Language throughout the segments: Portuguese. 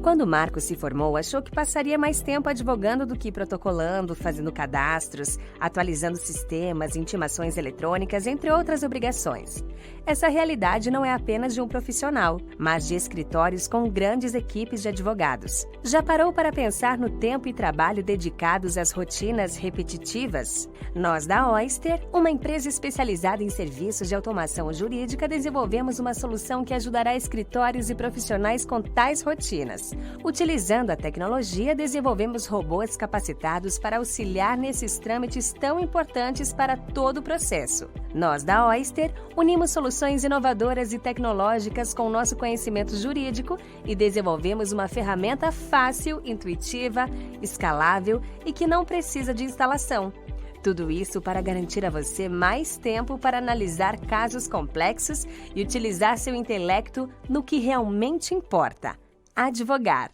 Quando Marco se formou, achou que passaria mais tempo advogando do que protocolando, fazendo cadastros, atualizando sistemas, intimações eletrônicas, entre outras obrigações. Essa realidade não é apenas de um profissional, mas de escritórios com grandes equipes de advogados. Já parou para pensar no tempo e trabalho dedicados às rotinas repetitivas? Nós da Oyster, uma empresa especializada em serviços de automação jurídica, desenvolvemos uma solução que ajudará escritórios e profissionais com tais rotinas. Utilizando a tecnologia, desenvolvemos robôs capacitados para auxiliar nesses trâmites tão importantes para todo o processo. Nós da Oyster unimos soluções inovadoras e tecnológicas com nosso conhecimento jurídico e desenvolvemos uma ferramenta fácil, intuitiva, escalável e que não precisa de instalação. Tudo isso para garantir a você mais tempo para analisar casos complexos e utilizar seu intelecto no que realmente importa: advogar.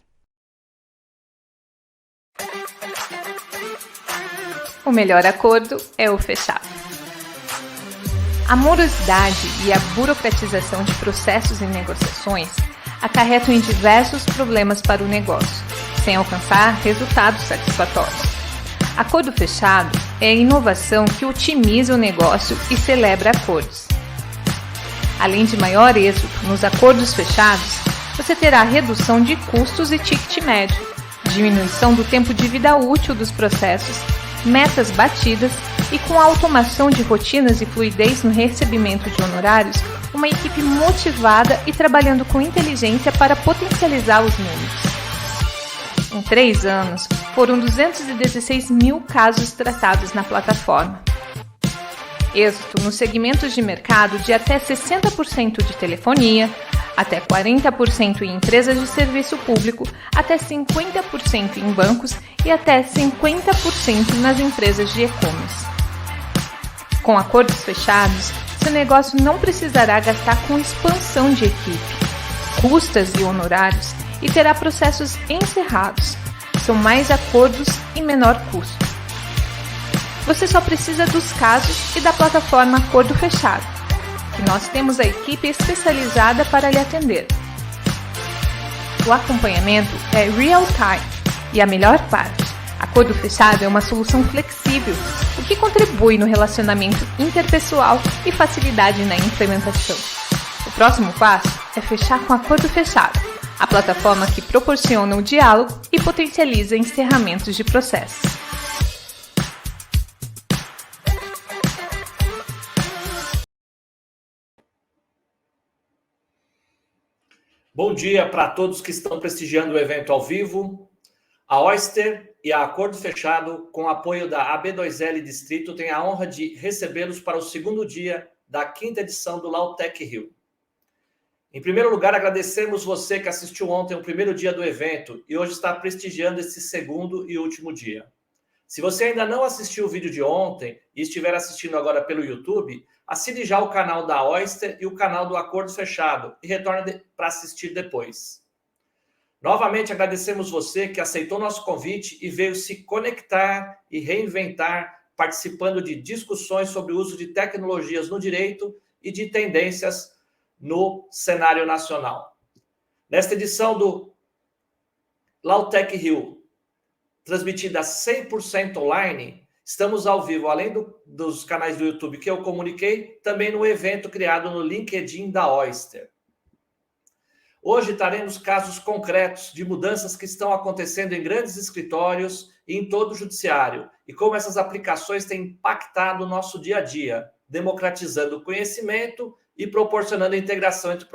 O melhor acordo é o fechado. A morosidade e a burocratização de processos e negociações acarretam em diversos problemas para o negócio, sem alcançar resultados satisfatórios. Acordo fechado é a inovação que otimiza o negócio e celebra acordos. Além de maior êxito nos acordos fechados, você terá redução de custos e ticket médio, diminuição do tempo de vida útil dos processos, metas batidas e, com a automação de rotinas e fluidez no recebimento de honorários, uma equipe motivada e trabalhando com inteligência para potencializar os números. Em 3 anos, foram 216 mil casos tratados na plataforma. Êxito nos segmentos de mercado de até 60% de telefonia, até 40% em empresas de serviço público, até 50% em bancos e até 50% nas empresas de e-commerce. Com acordos fechados, seu negócio não precisará gastar com expansão de equipe, custas e honorários e terá processos encerrados. São mais acordos e menor custo. Você só precisa dos casos e da plataforma Acordo Fechado, que nós temos a equipe especializada para lhe atender. O acompanhamento é real-time e a melhor parte, Acordo Fechado é uma solução flexível, o que contribui no relacionamento interpessoal e facilidade na implementação. O próximo passo é fechar com Acordo Fechado, a plataforma que proporciona o diálogo e potencializa encerramentos de processos. Bom dia para todos que estão prestigiando o evento ao vivo. A Oyster e a Acordo Fechado, com apoio da AB2L Distrito, têm a honra de recebê-los para o segundo dia da 5ª edição do Lautech Rio. Em primeiro lugar, agradecemos você que assistiu ontem o primeiro dia do evento e hoje está prestigiando esse segundo e último dia. Se você ainda não assistiu o vídeo de ontem e estiver assistindo agora pelo YouTube, assine já o canal da Oyster e o canal do Acordo Fechado e retorne para assistir depois. Novamente agradecemos você que aceitou nosso convite e veio se conectar e reinventar, participando de discussões sobre o uso de tecnologias no direito e de tendências no cenário nacional. Nesta edição do Lautech Rio, transmitida 100% online, estamos ao vivo, além dos canais do YouTube que eu comuniquei, também no evento criado no LinkedIn da Oyster. Hoje traremos casos concretos de mudanças que estão acontecendo em grandes escritórios e em todo o judiciário, e como essas aplicações têm impactado o nosso dia a dia, democratizando o conhecimento e proporcionando a integração entre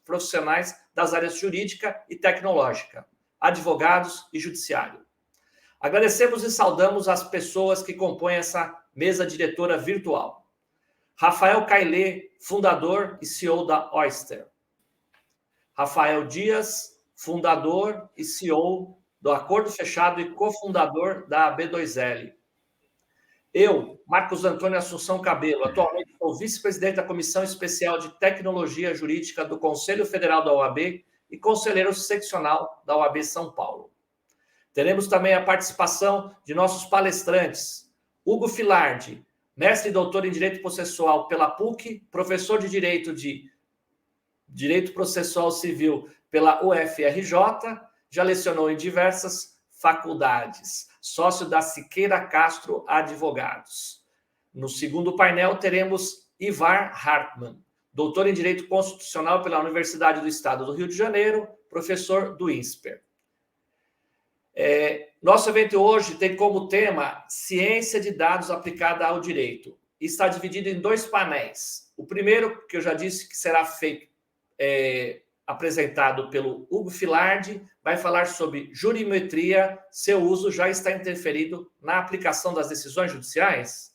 profissionais das áreas jurídica e tecnológica, advogados e judiciário. Agradecemos e saudamos as pessoas que compõem essa mesa diretora virtual. Rafael Cailê, fundador e CEO da Oyster. Rafael Dias, fundador e CEO do Acordo Fechado e cofundador da AB2L. Eu, Marcos Antônio Assunção Cabelo, atualmente sou vice-presidente da Comissão Especial de Tecnologia Jurídica do Conselho Federal da OAB e conselheiro seccional da OAB São Paulo. Teremos também a participação de nossos palestrantes, Hugo Filardi, mestre e doutor em Direito Processual pela PUC, professor de Direito Processual Civil pela UFRJ já lecionou em diversas faculdades, sócio da Siqueira Castro Advogados. No segundo painel, teremos Ivar Hartmann, doutor em Direito Constitucional pela Universidade do Estado do Rio de Janeiro, professor do INSPER. Nosso evento hoje tem como tema Ciência de Dados aplicada ao Direito. E está dividido em 2 painéis. O primeiro, que eu já disse que será apresentado pelo Hugo Filardi, vai falar sobre jurimetria, seu uso já está interferido na aplicação das decisões judiciais?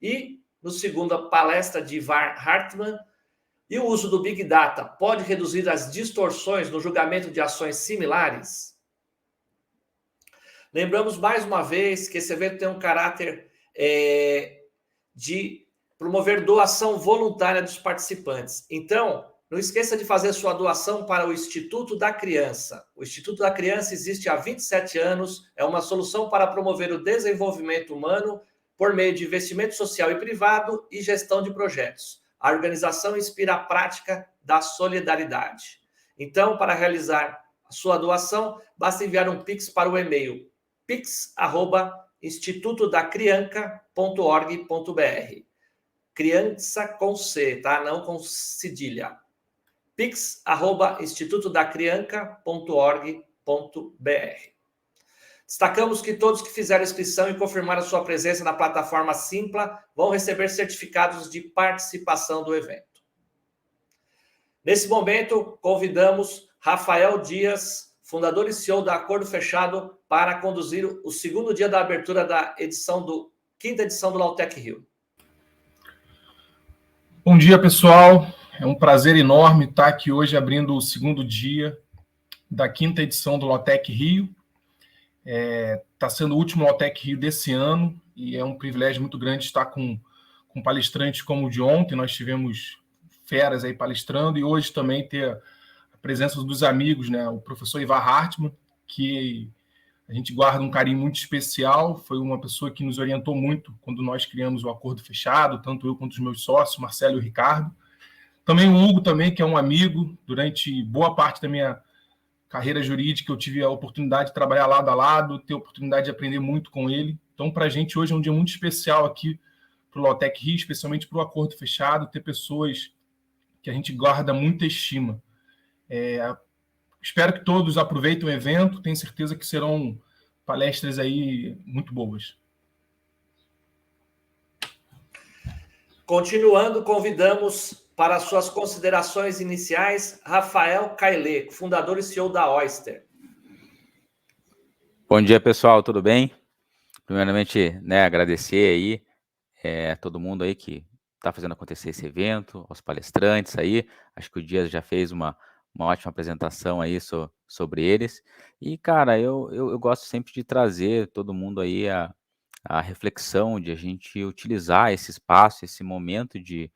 E, no segundo, a palestra de Ivar Hartmann, e o uso do Big Data pode reduzir as distorções no julgamento de ações similares? Lembramos mais uma vez que esse evento tem um caráter de promover doação voluntária dos participantes. Então, não esqueça de fazer sua doação para o Instituto da Criança. O Instituto da Criança existe há 27 anos, é uma solução para promover o desenvolvimento humano por meio de investimento social e privado e gestão de projetos. A organização inspira a prática da solidariedade. Então, para realizar a sua doação, basta enviar um Pix para o e-mail pix@institutodacrianca.org.br. Criança com C, tá? Não com cedilha. pix@institutodacrianca.org.br. Destacamos que todos que fizeram inscrição e confirmaram sua presença na plataforma Simpla vão receber certificados de participação do evento. Nesse momento, convidamos Rafael Dias, fundador e CEO da Acordo Fechado, para conduzir o segundo dia da abertura da quinta edição do Lautec Rio. Bom dia, pessoal. É um prazer enorme estar aqui hoje abrindo o segundo dia da quinta edição do Lautec Rio. Está sendo o último Lautec Rio desse ano e é um privilégio muito grande estar com palestrantes como o de ontem. Nós tivemos feras aí palestrando e hoje também ter a presença dos amigos, né? O professor Ivar Hartmann, que a gente guarda um carinho muito especial, foi uma pessoa que nos orientou muito quando nós criamos o Acordo Fechado, tanto eu quanto os meus sócios, Marcelo e o Ricardo. Também o Hugo, também, que é um amigo. Durante boa parte da minha carreira jurídica, eu tive a oportunidade de trabalhar lado a lado, ter a oportunidade de aprender muito com ele. Então, para a gente, hoje é um dia muito especial aqui para o Lautec Rio, especialmente para o Acordo Fechado, ter pessoas que a gente guarda muita estima. Espero que todos aproveitem o evento, tenho certeza que serão palestras aí muito boas. Continuando, convidamos para suas considerações iniciais Rafael Caillet, fundador e CEO da Oyster. Bom dia, pessoal, tudo bem? Primeiramente, agradecer aí todo mundo aí que está fazendo acontecer esse evento, aos palestrantes aí. Acho que o Dias já fez uma ótima apresentação aí sobre eles. E, cara, eu gosto sempre de trazer todo mundo aí a reflexão de a gente utilizar esse espaço, esse momento de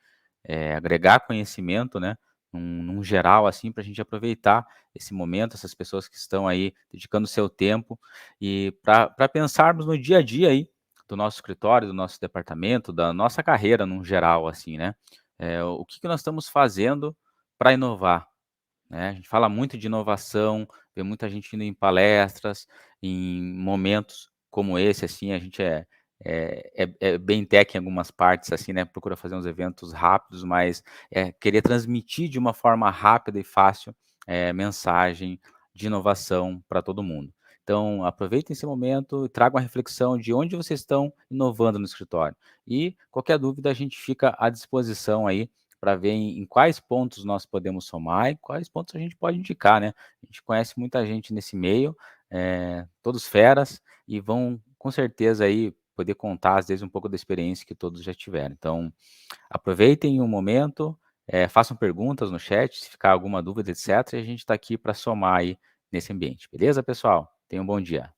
agregar conhecimento, né, num geral, assim, para a gente aproveitar esse momento, essas pessoas que estão aí dedicando seu tempo e para pensarmos no dia a dia aí do nosso escritório, do nosso departamento, da nossa carreira num geral, assim, né? O que nós estamos fazendo para inovar, né? A gente fala muito de inovação, vê muita gente indo em palestras, em momentos como esse, assim, a gente é bem tech em algumas partes, assim, né? Procura fazer uns eventos rápidos, mas querer transmitir de uma forma rápida e fácil mensagem de inovação para todo mundo. Então, aproveitem esse momento e tragam a reflexão de onde vocês estão inovando no escritório. E qualquer dúvida, a gente fica à disposição aí para ver em quais pontos nós podemos somar e quais pontos a gente pode indicar, né? A gente conhece muita gente nesse meio, todos feras, e vão, com certeza, aí poder contar, às vezes, um pouco da experiência que todos já tiveram. Então, aproveitem o momento, façam perguntas no chat, se ficar alguma dúvida, etc. E a gente está aqui para somar aí nesse ambiente. Beleza, pessoal? Tenham um bom dia.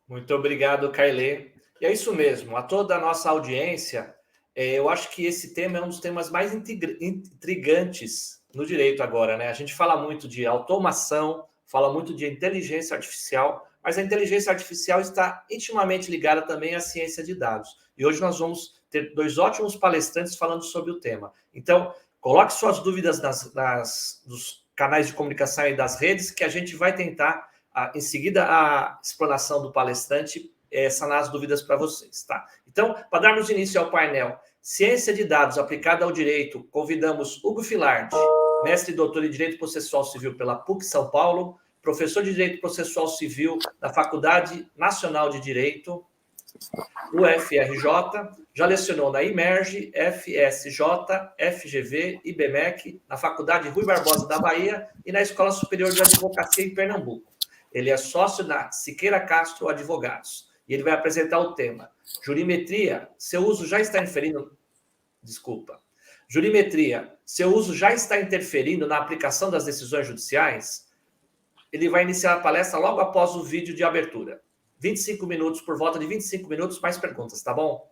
Muito obrigado, Caillet. E é isso mesmo. A toda a nossa audiência, eu acho que esse tema é um dos temas mais intrigantes no direito agora, né? A gente fala muito de automação, fala muito de inteligência artificial, mas a inteligência artificial está intimamente ligada também à ciência de dados. E hoje nós vamos ter 2 ótimos palestrantes falando sobre o tema. Então, coloque suas dúvidas canais de comunicação e das redes, que a gente vai tentar, em seguida, a explanação do palestrante, sanar as dúvidas para vocês, tá? Então, para darmos início ao painel Ciência de Dados aplicada ao Direito, convidamos Hugo Filardi, mestre e doutor em Direito Processual Civil pela PUC São Paulo, professor de Direito Processual Civil da Faculdade Nacional de Direito, UFRJ, já lecionou na IMERGE, FSJ, FGV, IBMEC, na Faculdade Rui Barbosa da Bahia e na Escola Superior de Advocacia em Pernambuco. Ele é sócio da Siqueira Castro Advogados e ele vai apresentar o tema Jurimetria, seu uso já está interferindo... Jurimetria, seu uso já está interferindo na aplicação das decisões judiciais? Ele vai iniciar a palestra logo após o vídeo de abertura. 25 minutos, por volta de 25 minutos, mais perguntas, tá bom?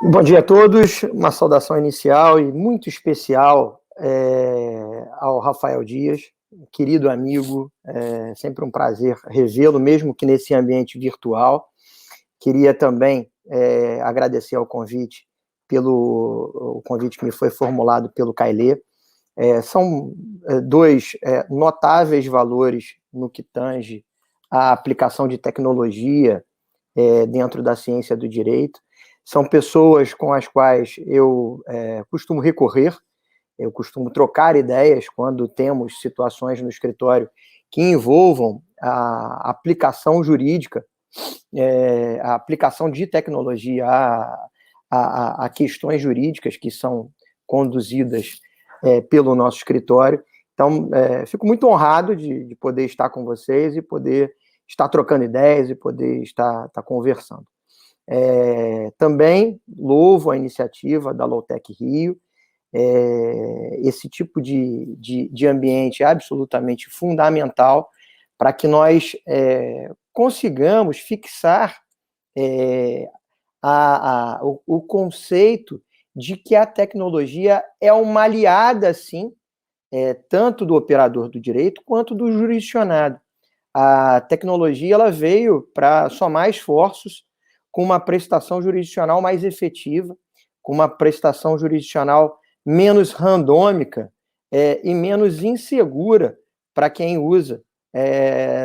Bom dia a todos, uma saudação inicial e muito especial ao Rafael Dias, querido amigo, sempre um prazer revê-lo, mesmo que nesse ambiente virtual. Queria também agradecer ao convite, pelo convite que me foi formulado pelo Cailê. São dois notáveis valores no que tange a aplicação de tecnologia dentro da ciência do direito. São pessoas com as quais eu costumo recorrer, eu costumo trocar ideias quando temos situações no escritório que envolvam a aplicação jurídica, a aplicação de tecnologia a questões jurídicas que são conduzidas pelo nosso escritório. Então, fico muito honrado de poder estar com vocês e poder estar trocando ideias e poder estar conversando. Também louvo a iniciativa da Lautec Rio. Esse tipo de ambiente é absolutamente fundamental para que nós consigamos fixar o conceito de que a tecnologia é uma aliada, sim, tanto do operador do direito quanto do jurisdicionado. A tecnologia ela veio para somar esforços com uma prestação jurisdicional mais efetiva, com uma prestação jurisdicional menos randômica e menos insegura para quem usa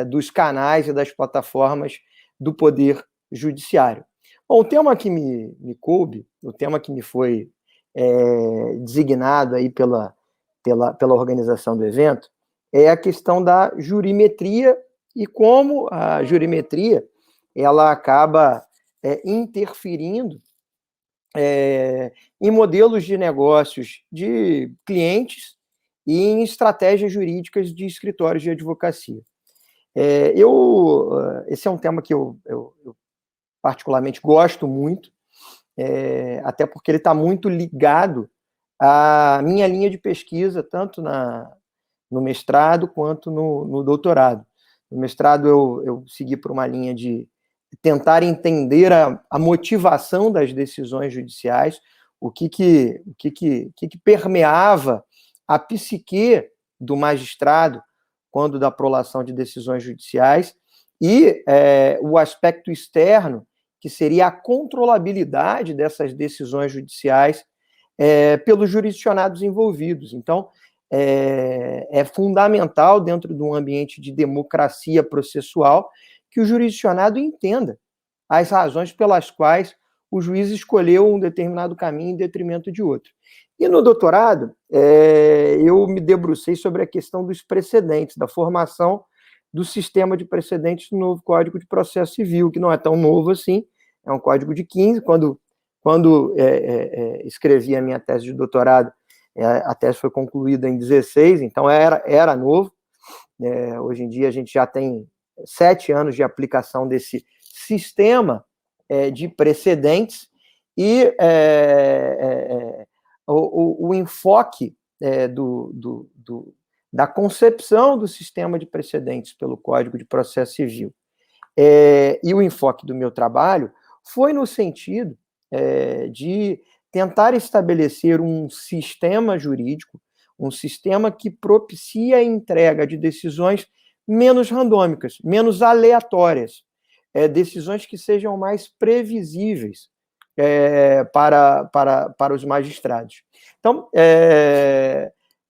dos canais e das plataformas do Poder Judiciário. Bom, o tema que me coube, o tema que me foi designado aí pela organização do evento, é a questão da jurimetria e como a jurimetria ela acaba interferindo em modelos de negócios de clientes e em estratégias jurídicas de escritórios de advocacia. Esse é um tema que eu particularmente gosto muito, até porque ele está muito ligado à minha linha de pesquisa, tanto no mestrado quanto no doutorado. No mestrado eu segui por uma linha de tentar entender a motivação das decisões judiciais, o que permeava a psique do magistrado quando da prolação de decisões judiciais e o aspecto externo, que seria a controlabilidade dessas decisões judiciais pelos jurisdicionados envolvidos. Então, é fundamental, dentro de um ambiente de democracia processual, que o jurisdicionado entenda as razões pelas quais o juiz escolheu um determinado caminho em detrimento de outro. E no doutorado, eu me debrucei sobre a questão dos precedentes, da formação do sistema de precedentes do novo Código de Processo Civil, que não é tão novo assim, é um código de 15. Quando escrevi a minha tese de doutorado, a tese foi concluída em 16, então era novo. Hoje em dia a gente já tem 7 anos de aplicação desse sistema de precedentes e o enfoque da concepção do sistema de precedentes pelo Código de Processo Civil e o enfoque do meu trabalho foi no sentido de tentar estabelecer um sistema jurídico, um sistema que propicia a entrega de decisões menos randômicas, menos aleatórias, decisões que sejam mais previsíveis para os magistrados. Então,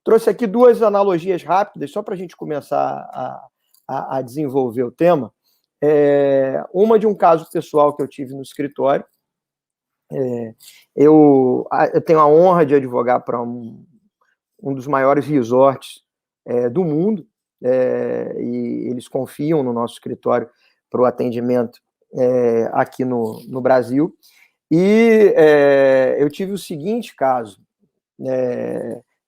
trouxe aqui duas analogias rápidas, só para a gente começar a desenvolver o tema. Uma de um caso pessoal que eu tive no escritório. Eu tenho a honra de advogar para um dos maiores resorts do mundo, e eles confiam no nosso escritório para o atendimento aqui no Brasil. E eu tive o seguinte caso.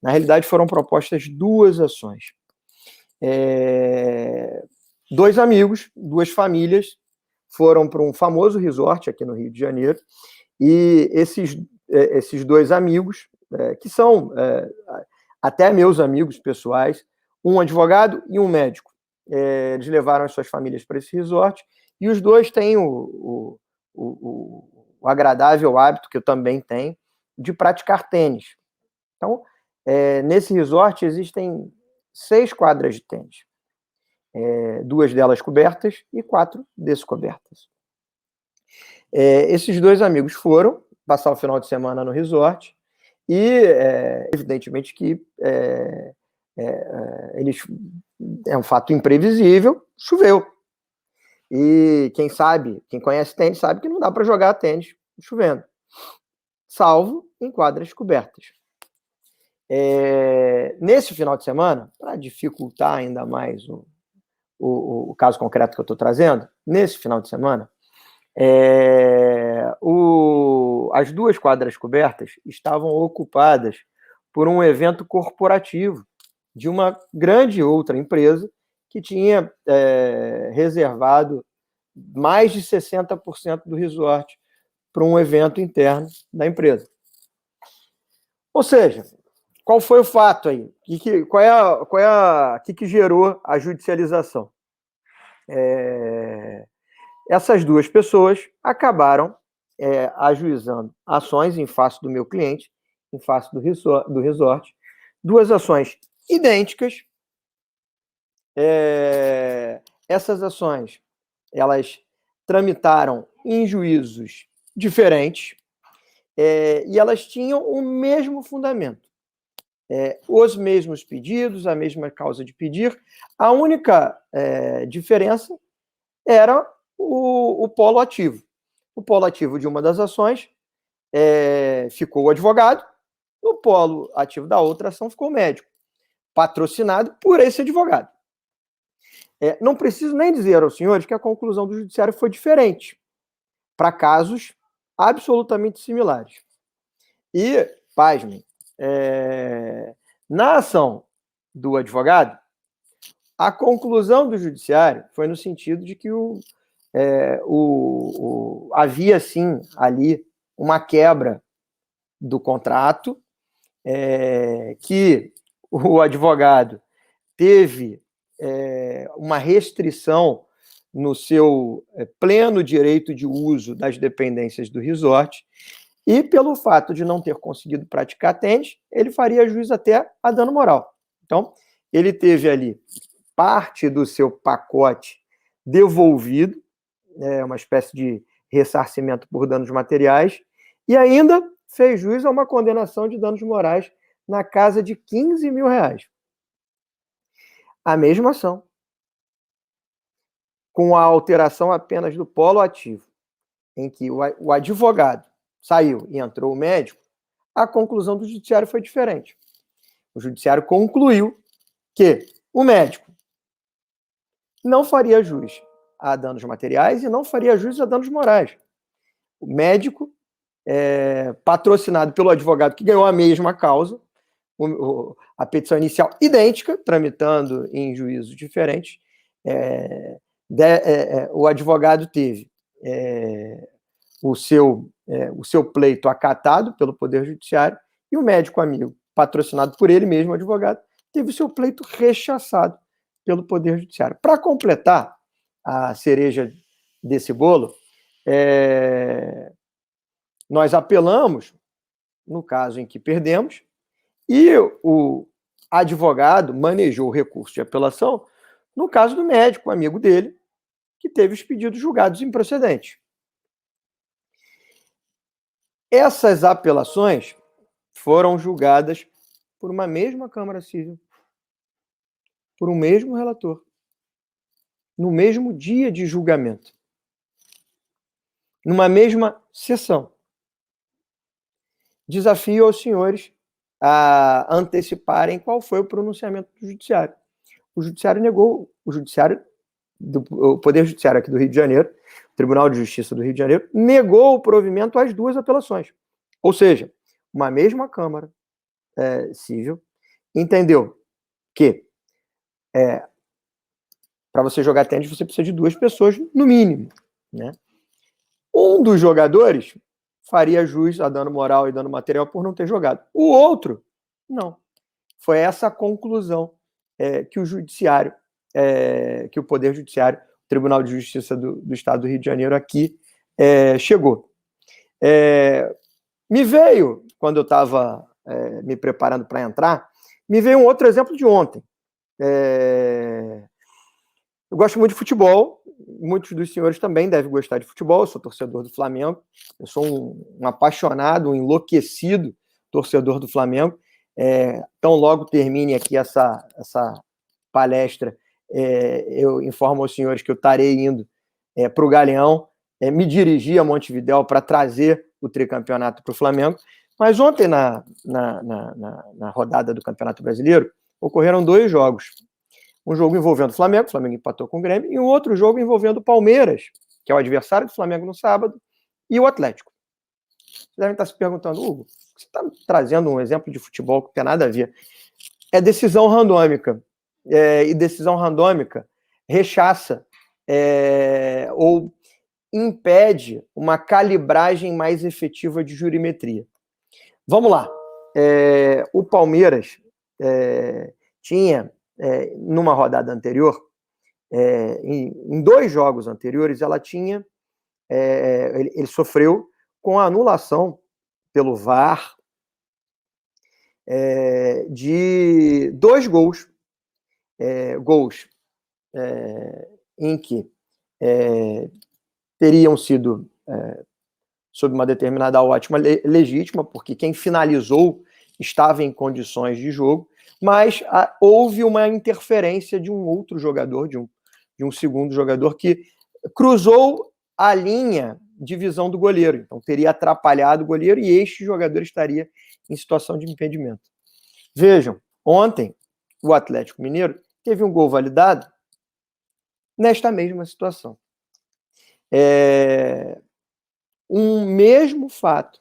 Na realidade, foram propostas duas ações. Dois amigos, duas famílias, foram para um famoso resort aqui no Rio de Janeiro, e esses dois amigos, que são até meus amigos pessoais, um advogado e um médico, eles levaram as suas famílias para esse resort, e os dois têm o agradável hábito, que eu também tenho, de praticar tênis. Então, nesse resort existem 6 quadras de tênis, 2 delas cobertas e 4 descobertas. Esses dois amigos foram passar o final de semana no resort e, evidentemente, que é um fato imprevisível, choveu. E quem conhece tênis sabe que não dá para jogar tênis chovendo, salvo em quadras cobertas. Nesse final de semana, para dificultar ainda mais o caso concreto que eu estou trazendo, nesse final de semana, as 2 quadras cobertas estavam ocupadas por um evento corporativo de uma grande outra empresa que tinha reservado mais de 60% do resort para um evento interno da empresa. Ou seja, qual foi o fato aí? O que gerou a judicialização? Essas 2 pessoas acabaram ajuizando ações em face do meu cliente, em face do resort, 2 ações idênticas. Essas ações, elas tramitaram em juízos diferentes, e elas tinham o mesmo fundamento. Os mesmos pedidos, a mesma causa de pedir. A única diferença era o polo ativo. O polo ativo de uma das ações ficou o advogado, no polo ativo da outra ação ficou o médico, patrocinado por esse advogado. Não preciso nem dizer aos senhores que a conclusão do judiciário foi diferente, para casos absolutamente similares. E, pasmem, na ação do advogado, a conclusão do judiciário foi no sentido de que havia, sim, ali uma quebra do contrato, que o advogado teve uma restrição no seu pleno direito de uso das dependências do resort, e pelo fato de não ter conseguido praticar tênis, ele faria juízo até a dano moral. Então, ele teve ali parte do seu pacote devolvido, uma espécie de ressarcimento por danos materiais, e ainda fez jus a uma condenação de danos morais na casa de R$15 mil. A mesma ação, com a alteração apenas do polo ativo, em que o advogado saiu e entrou o médico, a conclusão do judiciário foi diferente. O judiciário concluiu que o médico não faria jus a danos materiais e não faria jus a danos morais. O médico, patrocinado pelo advogado que ganhou a mesma causa, a petição inicial idêntica, tramitando em juízos diferentes, o advogado teve o seu pleito acatado pelo Poder Judiciário, e o médico amigo, patrocinado por ele mesmo, o advogado, teve o seu pleito rechaçado pelo Poder Judiciário. Para completar a cereja desse bolo, nós apelamos no caso em que perdemos, e o advogado manejou o recurso de apelação no caso do médico, amigo dele, que teve os pedidos julgados improcedentes. Essas apelações foram julgadas por uma mesma Câmara Civil, por um mesmo relator, no mesmo dia de julgamento, numa mesma sessão. Desafio aos senhores a anteciparem qual foi o pronunciamento do Judiciário. O Judiciário negou, o Poder Judiciário aqui do Rio de Janeiro, o Tribunal de Justiça do Rio de Janeiro, negou o provimento às duas apelações. Ou seja, uma mesma Câmara Civil entendeu que para você jogar tênis você precisa de duas pessoas, no mínimo, né? Um dos jogadores faria jus a dano moral e dano material por não ter jogado. O outro, não. Foi essa a conclusão que o Judiciário, que o Poder Judiciário, o Tribunal de Justiça do Estado do Rio de Janeiro aqui chegou. Me veio, quando eu estava me preparando para entrar, me veio um outro exemplo de ontem. Eu gosto muito de futebol, muitos dos senhores também devem gostar de futebol, eu sou torcedor do Flamengo, eu sou um apaixonado, um enlouquecido torcedor do Flamengo. Tão logo termine aqui essa palestra, eu informo aos senhores que eu estarei indo para o Galeão, me dirigir a Montevidéu para trazer o tricampeonato para o Flamengo. Mas ontem, na rodada do Campeonato Brasileiro, ocorreram dois jogos. Um jogo envolvendo o Flamengo empatou com o Grêmio, e um outro jogo envolvendo o Palmeiras, que é o adversário do Flamengo no sábado, e o Atlético. Vocês devem estar se perguntando, Hugo, você está trazendo um exemplo de futebol que não tem nada a ver. É decisão randômica. E decisão randômica rechaça ou impede uma calibragem mais efetiva de jurimetria. Vamos lá. O Palmeiras tinha, numa rodada anterior, em dois jogos anteriores, ele sofreu com a anulação pelo VAR de dois gols. Gols em que teriam sido sob uma determinada ótima legítima, porque quem finalizou estava em condições de jogo, mas houve uma interferência de um outro jogador, de um segundo jogador, que cruzou a linha de visão do goleiro, então teria atrapalhado o goleiro e este jogador estaria em situação de impedimento. Vejam, ontem o Atlético Mineiro teve um gol validado nesta mesma situação. Um mesmo fato,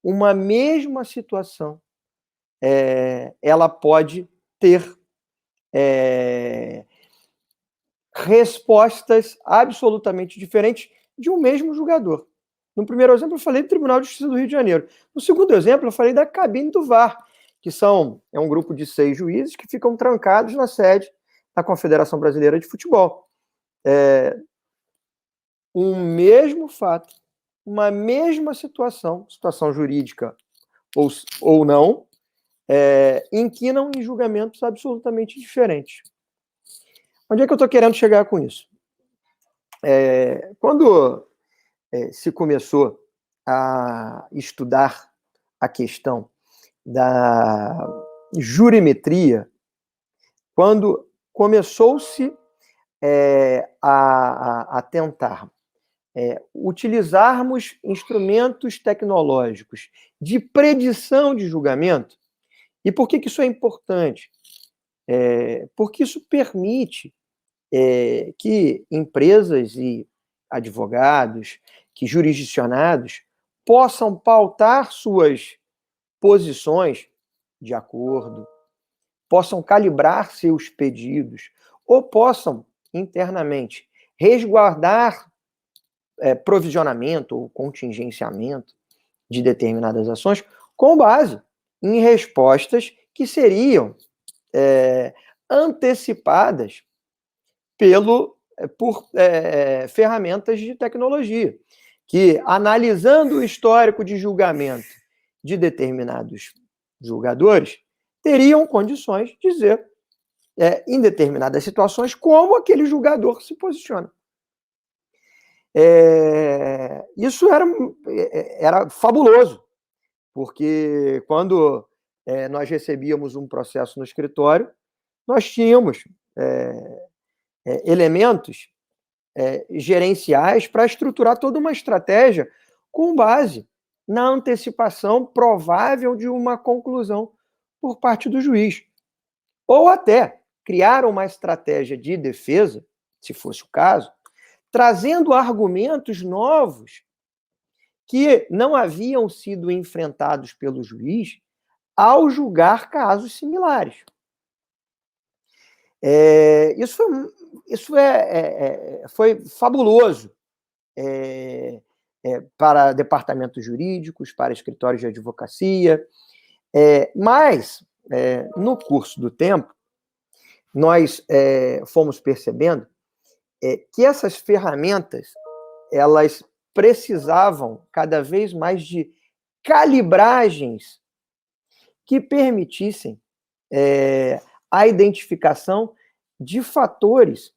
uma mesma situação, ela pode ter respostas absolutamente diferentes de um mesmo jogador. No primeiro exemplo, eu falei do Tribunal de Justiça do Rio de Janeiro. No segundo exemplo, eu falei da cabine do VAR, que é um grupo de 6 juízes que ficam trancados na sede da Confederação Brasileira de Futebol. Um mesmo fato, uma mesma situação jurídica ou não, inquinam em julgamentos absolutamente diferentes. Onde é que eu estou querendo chegar com isso? Quando se começou a estudar a questão da jurimetria, quando começou-se a tentar utilizarmos instrumentos tecnológicos de predição de julgamento. E por que isso é importante? Porque isso permite que empresas e advogados, que jurisdicionados, possam pautar suas posições de acordo, possam calibrar seus pedidos, ou possam, internamente, resguardar provisionamento ou contingenciamento de determinadas ações com base em respostas que seriam antecipadas por ferramentas de tecnologia, que, analisando o histórico de julgamento de determinados julgadores teriam condições de dizer, em determinadas situações, como aquele julgador se posiciona. Isso era fabuloso, porque quando nós recebíamos um processo no escritório, nós tínhamos elementos gerenciais para estruturar toda uma estratégia com base na antecipação provável de uma conclusão por parte do juiz. Ou até criar uma estratégia de defesa, se fosse o caso, trazendo argumentos novos que não haviam sido enfrentados pelo juiz ao julgar casos similares. Isso foi fabuloso para departamentos jurídicos, para escritórios de advocacia, mas, no curso do tempo, nós fomos percebendo que essas ferramentas, elas precisavam cada vez mais de calibragens que permitissem a identificação de fatores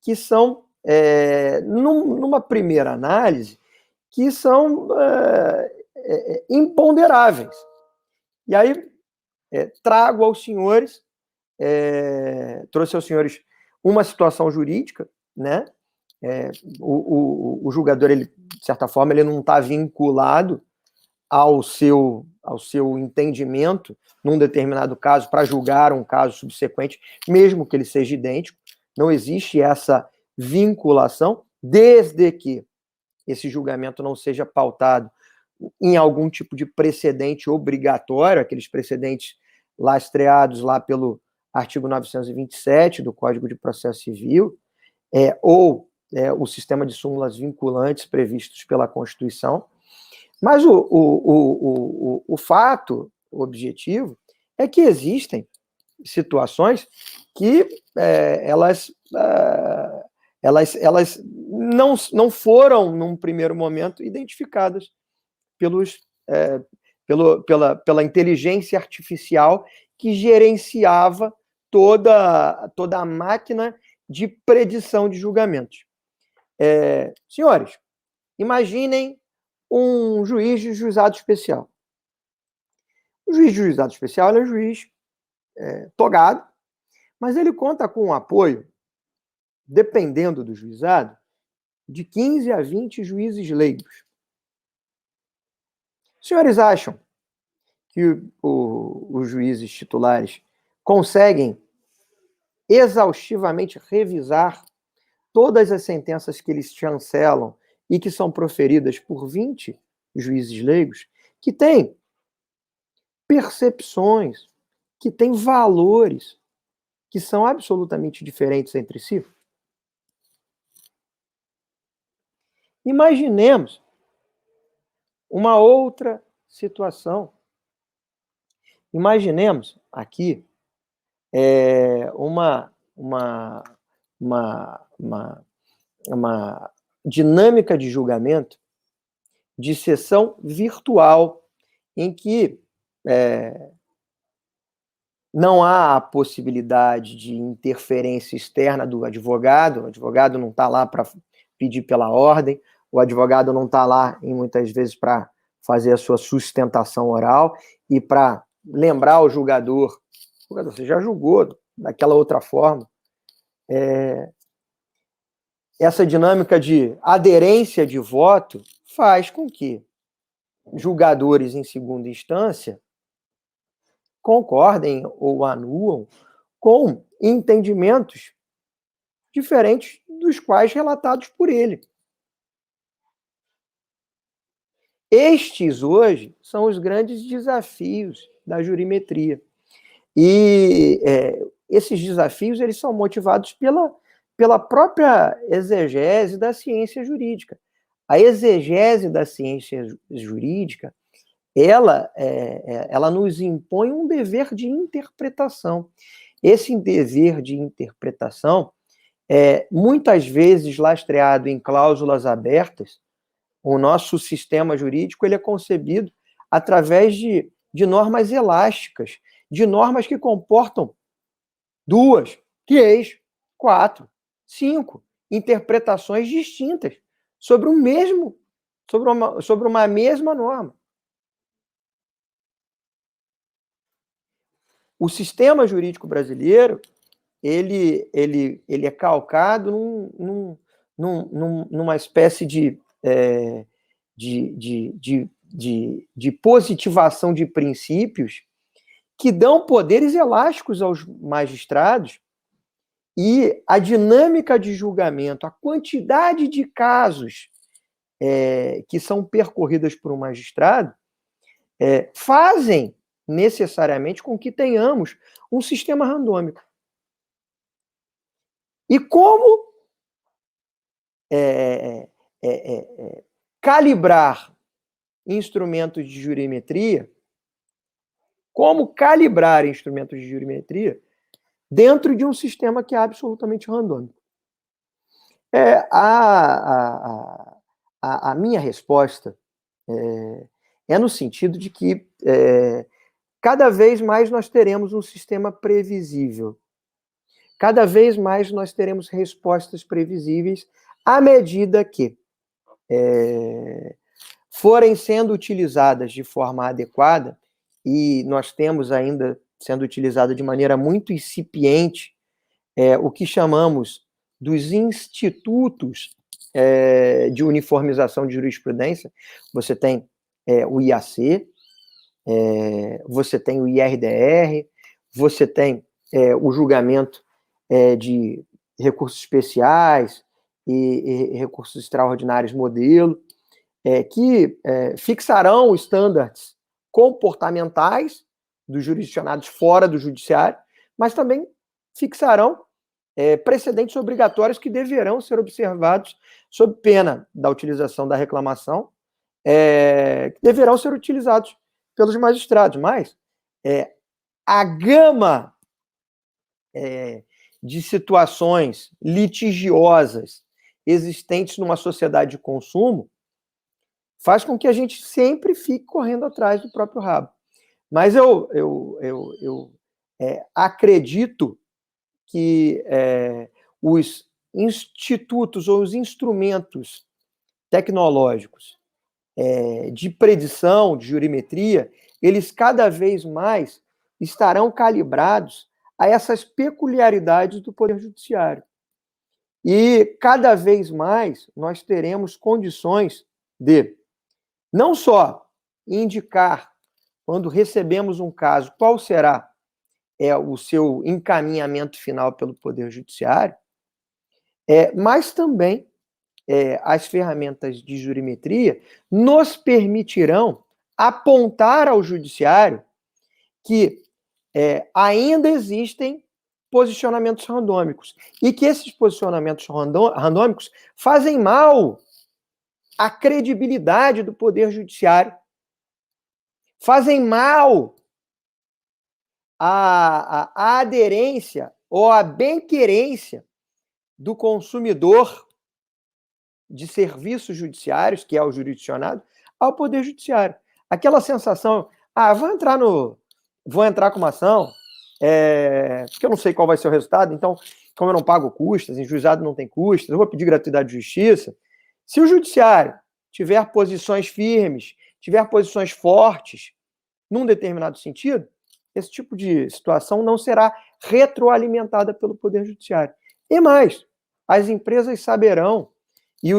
que são, numa primeira análise, que são imponderáveis. E aí, trago aos senhores, trouxe aos senhores uma situação jurídica, né? O julgador, ele, de certa forma, ele não está vinculado ao seu entendimento num determinado caso para julgar um caso subsequente, mesmo que ele seja idêntico. Não existe essa vinculação, desde que esse julgamento não seja pautado em algum tipo de precedente obrigatório, aqueles precedentes lastreados lá pelo artigo 927 do Código de Processo Civil, ou o sistema de súmulas vinculantes previstos pela Constituição. Mas o fato objetivo é que existem situações que elas não foram, num primeiro momento, identificadas pela inteligência artificial que gerenciava toda a máquina de predição de julgamentos. Senhores, imaginem um juiz de juizado especial. O juiz de juizado especial é um juiz togado, mas ele conta com o apoio, dependendo do juizado, de 15 a 20 juízes leigos. Os senhores acham que os juízes titulares conseguem exaustivamente revisar todas as sentenças que eles chancelam e que são proferidas por 20 juízes leigos, que têm percepções, que têm valores que são absolutamente diferentes entre si? Imaginemos uma outra situação. Imaginemos aqui uma dinâmica de julgamento de sessão virtual, em que não há a possibilidade de interferência externa do advogado. O advogado não está lá para pedir pela ordem, o advogado não está lá, muitas vezes, para fazer a sua sustentação oral e para lembrar ao julgador, você já julgou daquela outra forma. Essa dinâmica de aderência de voto faz com que julgadores em segunda instância concordem ou anulam com entendimentos diferentes dos quais relatados por ele. Estes, hoje, são os grandes desafios da jurimetria. E esses desafios, eles são motivados pela própria exegese da ciência jurídica. A exegese da ciência jurídica, ela nos impõe um dever de interpretação. Esse dever de interpretação muitas vezes lastreado em cláusulas abertas, O nosso sistema jurídico ele é concebido através de normas elásticas, de normas que comportam 2, 3, 4, 5 interpretações distintas sobre uma mesma norma. O sistema jurídico brasileiro ele é calcado numa espécie de positivação de princípios que dão poderes elásticos aos magistrados, e a dinâmica de julgamento, a quantidade de casos que são percorridas por um magistrado, fazem necessariamente com que tenhamos um sistema randômico. E como calibrar instrumentos de jurimetria, dentro de um sistema que é absolutamente randômico? A minha resposta é no sentido de que cada vez mais nós teremos um sistema previsível. Cada vez mais nós teremos respostas previsíveis à medida que forem sendo utilizadas de forma adequada, e nós temos ainda sendo utilizada de maneira muito incipiente o que chamamos dos institutos de uniformização de jurisprudência. Você tem o IAC, você tem o IRDR, você tem o julgamento de recursos especiais e recursos extraordinários modelo, que fixarão estándares comportamentais dos jurisdicionados fora do judiciário, mas também fixarão precedentes obrigatórios que deverão ser observados sob pena da utilização da reclamação, que deverão ser utilizados pelos magistrados. Mas a gama de situações litigiosas existentes numa sociedade de consumo faz com que a gente sempre fique correndo atrás do próprio rabo. Mas eu acredito que os institutos ou os instrumentos tecnológicos de predição, de jurimetria, eles cada vez mais estarão calibrados a essas peculiaridades do Poder Judiciário. E cada vez mais nós teremos condições de não só indicar, quando recebemos um caso, qual será o seu encaminhamento final pelo Poder Judiciário, mas também as ferramentas de jurimetria nos permitirão apontar ao Judiciário que ainda existem posicionamentos randômicos e que esses posicionamentos randômicos fazem mal à credibilidade do Poder Judiciário, fazem mal à aderência ou à bem-querência do consumidor de serviços judiciários, que é o jurisdicionado, ao Poder Judiciário. Aquela sensação, vou entrar com uma ação, porque eu não sei qual vai ser o resultado, então, como eu não pago custas, em juizado não tem custas, eu vou pedir gratuidade de justiça. Se o Judiciário tiver posições firmes, tiver posições fortes, num determinado sentido, esse tipo de situação não será retroalimentada pelo Poder Judiciário. E mais, as empresas saberão, e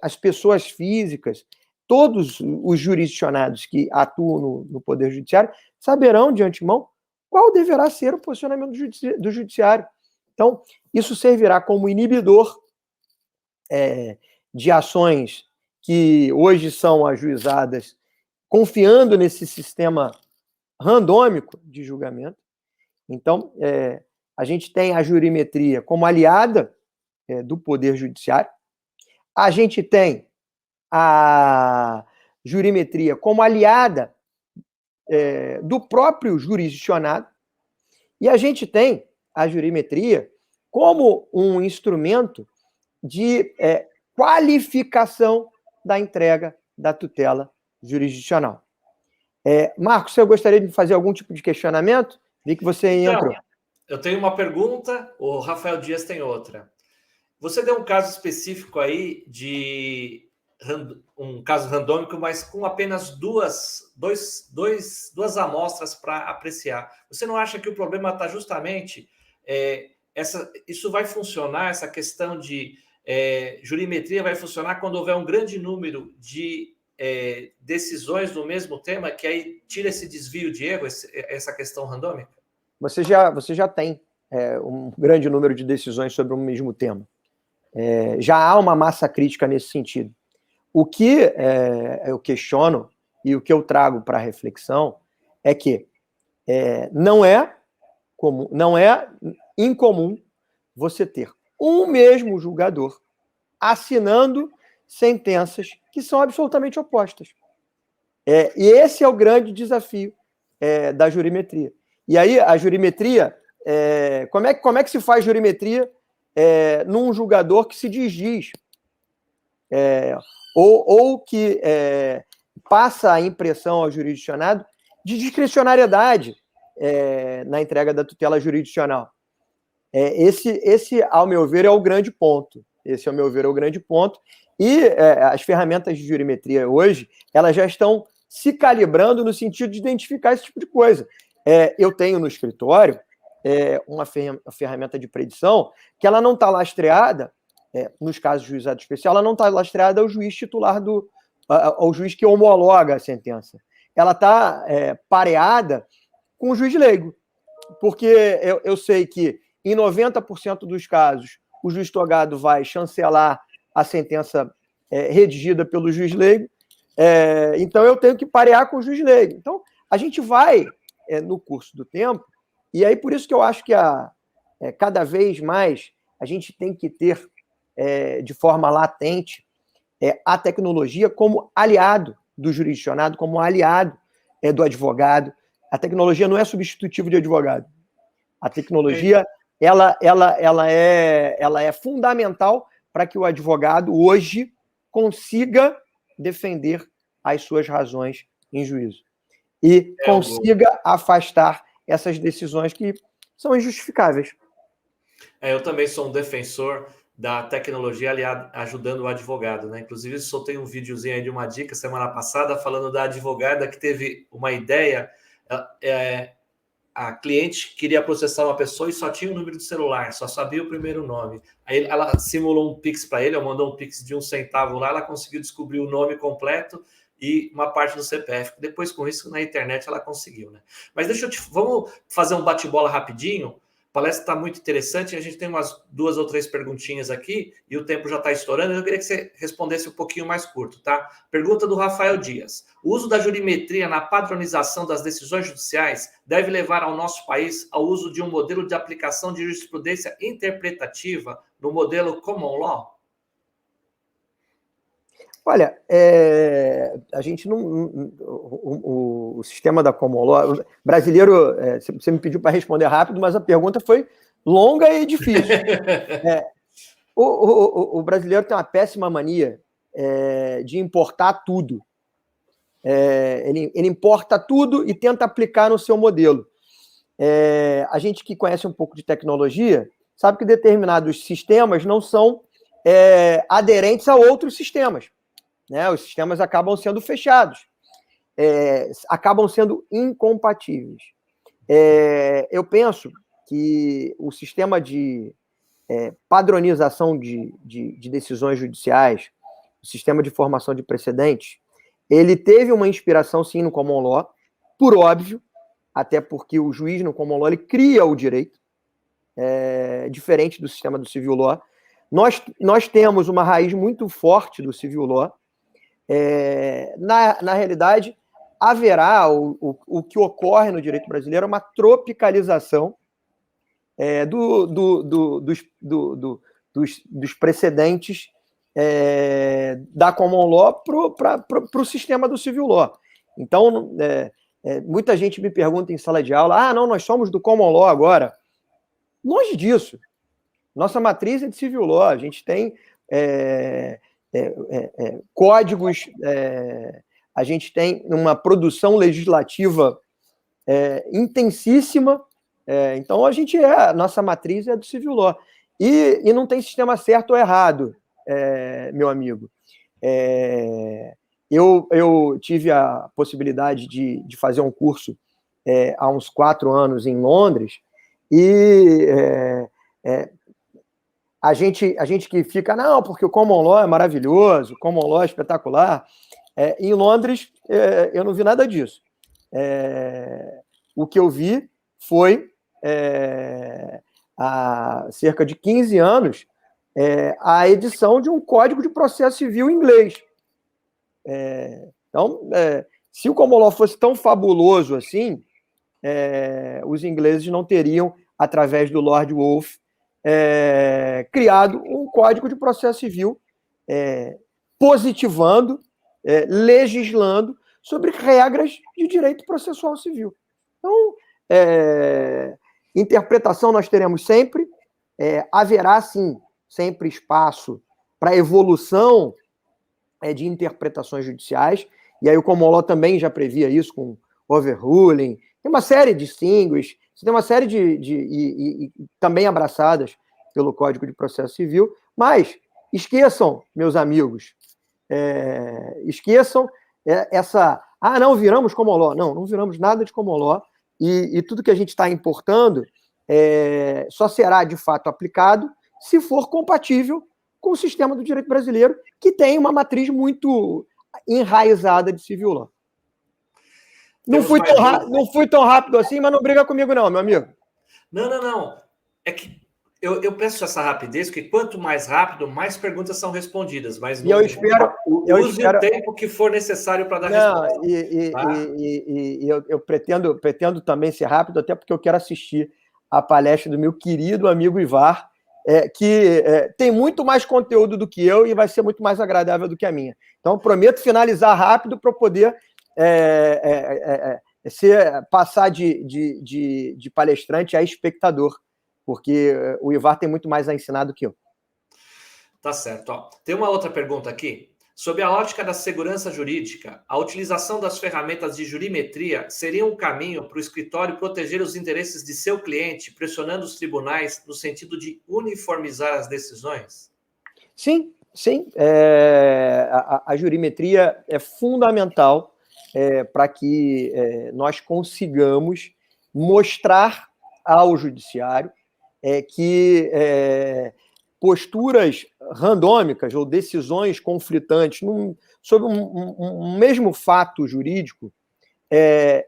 as pessoas físicas, todos os jurisdicionados que atuam no Poder Judiciário, saberão de antemão qual deverá ser o posicionamento do Judiciário. Então, isso servirá como inibidor de ações que hoje são ajuizadas confiando nesse sistema randômico de julgamento. Então, a gente tem a jurimetria como aliada do Poder Judiciário, a gente tem a jurimetria como aliada do próprio jurisdicionado, e a gente tem a jurimetria como um instrumento de qualificação da entrega da tutela jurisdicional. Marcos, eu gostaria de fazer algum tipo de questionamento? Vi que você entrou. Eu tenho uma pergunta, o Rafael Dias tem outra. Você deu um caso específico aí de um caso randômico, mas com apenas duas amostras para apreciar. Você não acha que o problema está justamente isso vai funcionar, essa questão de jurimetria vai funcionar quando houver um grande número de decisões no mesmo tema, que aí tira esse desvio de erro, essa questão randômica? Você já tem um grande número de decisões sobre o mesmo tema. Já há uma massa crítica nesse sentido. O que eu questiono e o que eu trago para reflexão é que não é incomum você ter um mesmo julgador assinando sentenças que são absolutamente opostas. E esse é o grande desafio da jurimetria. E aí, a jurimetria, como é que se faz jurimetria num julgador que se desdiz, ou que passa a impressão ao jurisdicionado de discricionariedade na entrega da tutela jurisdicional? Esse, ao meu ver, é o grande ponto. E as ferramentas de jurimetria hoje, elas já estão se calibrando no sentido de identificar esse tipo de coisa. Eu tenho no escritório uma ferramenta de predição que ela não está lastreada, nos casos de juizado especial, ela não está lastreada ao juiz titular ao juiz que homologa a sentença. Ela está pareada com o juiz leigo, porque eu sei que em 90% dos casos o juiz togado vai chancelar a sentença redigida pelo juiz leigo, então eu tenho que parear com o juiz leigo. Então, a gente vai, no curso do tempo, e aí por isso que eu acho que cada vez mais a gente tem que ter, de forma latente, a tecnologia como aliado do jurisdicionado, como aliado do advogado. A tecnologia não é substitutivo de advogado. A tecnologia ela é fundamental para que o advogado hoje consiga defender as suas razões em juízo e consiga afastar essas decisões que são injustificáveis. Eu também sou um defensor da tecnologia ajudando o advogado, né? Inclusive, soltei um videozinho aí de uma dica semana passada falando da advogada que teve uma ideia. A cliente queria processar uma pessoa e só tinha o número de celular, só sabia o primeiro nome. Aí ela simulou um Pix para ele, ela mandou um Pix de 1 centavo lá, ela conseguiu descobrir o nome completo e uma parte do CPF. Depois, com isso, na internet ela conseguiu, né? Mas vamos fazer um bate-bola rapidinho. A palestra está muito interessante, a gente tem umas 2 ou 3 perguntinhas aqui e o tempo já está estourando. Eu queria que você respondesse um pouquinho mais curto, tá? Pergunta do Rafael Dias. O uso da jurimetria na padronização das decisões judiciais deve levar ao nosso país ao uso de um modelo de aplicação de jurisprudência interpretativa no modelo Common Law? Olha, a gente não... O sistema da Common Law... O brasileiro... Você me pediu para responder rápido, mas a pergunta foi longa e difícil. O brasileiro tem uma péssima mania de importar tudo. Ele importa tudo e tenta aplicar no seu modelo. A gente que conhece um pouco de tecnologia sabe que determinados sistemas não são aderentes a outros sistemas. Né? Os sistemas acabam sendo fechados, acabam sendo incompatíveis. Eu penso que o sistema de padronização de decisões judiciais, o sistema de formação de precedentes, ele teve uma inspiração, sim, no Common Law, por óbvio, até porque o juiz no Common Law ele cria o direito, diferente do sistema do Civil Law. Nós temos uma raiz muito forte do Civil Law. Na realidade, haverá o que ocorre no direito brasileiro é uma tropicalização dos precedentes da Common Law para o sistema do Civil Law. Então, muita gente me pergunta em sala de aula, não, nós somos do Common Law agora. Longe disso. Nossa matriz é de Civil Law. A gente tem códigos, a gente tem uma produção legislativa intensíssima, então a nossa matriz é do civil law. E não tem sistema certo ou errado, meu amigo. Eu tive a possibilidade de fazer um curso há uns 4 anos em Londres, e a gente que fica, não, porque o Common Law é maravilhoso, o Common Law é espetacular. Em Londres, eu não vi nada disso. O que eu vi foi, há cerca de 15 anos, a edição de um Código de Processo Civil em inglês. Então, se o Common Law fosse tão fabuloso assim, os ingleses não teriam, através do Lord Wolf, criado um Código de Processo Civil positivando, legislando sobre regras de direito processual civil. Então, interpretação nós teremos sempre, haverá, sim, sempre espaço para evolução de interpretações judiciais, e aí o Common Law também já previa isso com overruling, tem uma série de distinguish, tem uma série de também abraçadas pelo Código de Processo Civil, mas esqueçam, meus amigos, esqueçam essa... não viramos Common Law. Não viramos nada de Common Law, e tudo que a gente está importando só será, de fato, aplicado se for compatível com o sistema do direito brasileiro, que tem uma matriz muito enraizada de civil law. Não fui tão rápido assim, mas não briga comigo não, meu amigo. Não. É que eu peço essa rapidez, porque quanto mais rápido, mais perguntas são respondidas. Mas eu espero... Use o tempo que for necessário para dar resposta. Eu pretendo também ser rápido, até porque eu quero assistir a palestra do meu querido amigo Ivar, que tem muito mais conteúdo do que eu e vai ser muito mais agradável do que a minha. Então, prometo finalizar rápido para poder passar de palestrante a espectador, porque o Ivar tem muito mais a ensinar do que eu. Tá certo. Tem uma outra pergunta aqui. Sob a ótica da segurança jurídica, a utilização das ferramentas de jurimetria seria um caminho para o escritório proteger os interesses de seu cliente, pressionando os tribunais no sentido de uniformizar as decisões? Sim. A jurimetria é fundamental para que nós consigamos mostrar ao judiciário que posturas randômicas ou decisões conflitantes sobre um mesmo fato jurídico,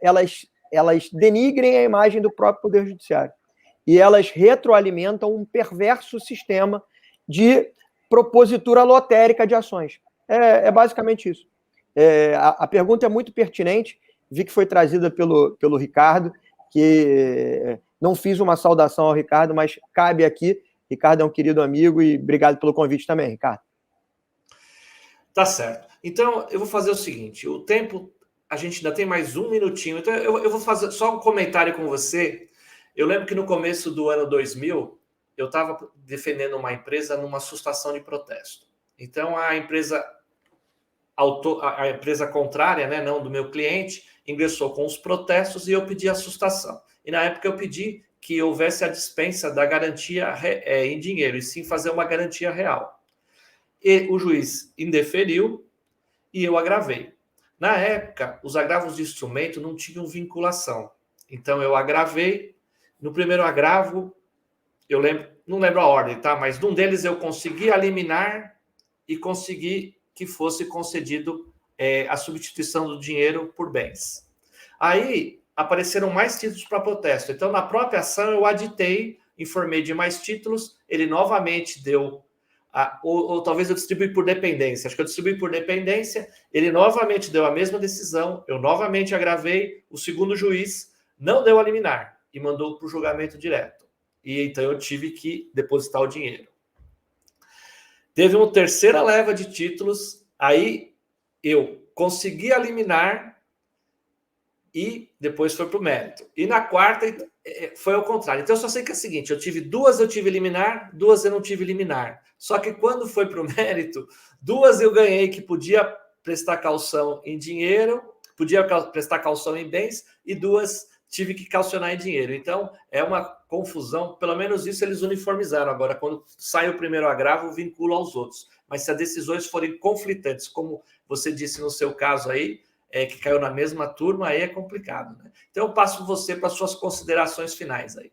elas denigrem a imagem do próprio Poder Judiciário. E elas retroalimentam um perverso sistema de propositura lotérica de ações. É basicamente isso. A pergunta é muito pertinente, vi que foi trazida pelo Ricardo, que não fiz uma saudação ao Ricardo, mas cabe aqui. Ricardo é um querido amigo e obrigado pelo convite também, Ricardo. Tá certo. Então, eu vou fazer o seguinte, o tempo, a gente ainda tem mais 1 minutinho, então eu vou fazer só um comentário com você. Eu lembro que no começo do ano 2000, eu estava defendendo uma empresa numa sustação de protesto. Então, a empresa contrária, né, não do meu cliente, ingressou com os protestos e eu pedi a sustação. E na época eu pedi que houvesse a dispensa da garantia em dinheiro, e sim fazer uma garantia real. E o juiz indeferiu e eu agravei. Na época, os agravos de instrumento não tinham vinculação. Então, eu agravei. No primeiro agravo, não lembro a ordem, tá? Mas num deles eu consegui a liminar e consegui que fosse concedido a substituição do dinheiro por bens. Aí apareceram mais títulos para protesto. Então, na própria ação, eu aditei, informei de mais títulos, ele novamente deu, ou talvez eu distribui por dependência. Acho que eu distribuí por dependência, ele novamente deu a mesma decisão, eu novamente agravei, o segundo juiz não deu a liminar e mandou para o julgamento direto. E então eu tive que depositar o dinheiro. Teve uma terceira leva de títulos, aí eu consegui a liminar, e depois foi para o mérito. E na quarta foi ao contrário. Então eu só sei que é o seguinte, eu tive liminar, 2 eu não tive liminar. Só que quando foi para o mérito, 2 eu ganhei que podia prestar caução em dinheiro, podia prestar caução em bens, e 2 tive que caucionar em dinheiro. Então é uma confusão, pelo menos isso eles uniformizaram. Agora, quando sai o primeiro agravo, vincula aos outros. Mas se as decisões forem conflitantes, como você disse no seu caso aí, que caiu na mesma turma, aí é complicado, né? Então eu passo você para suas considerações finais aí.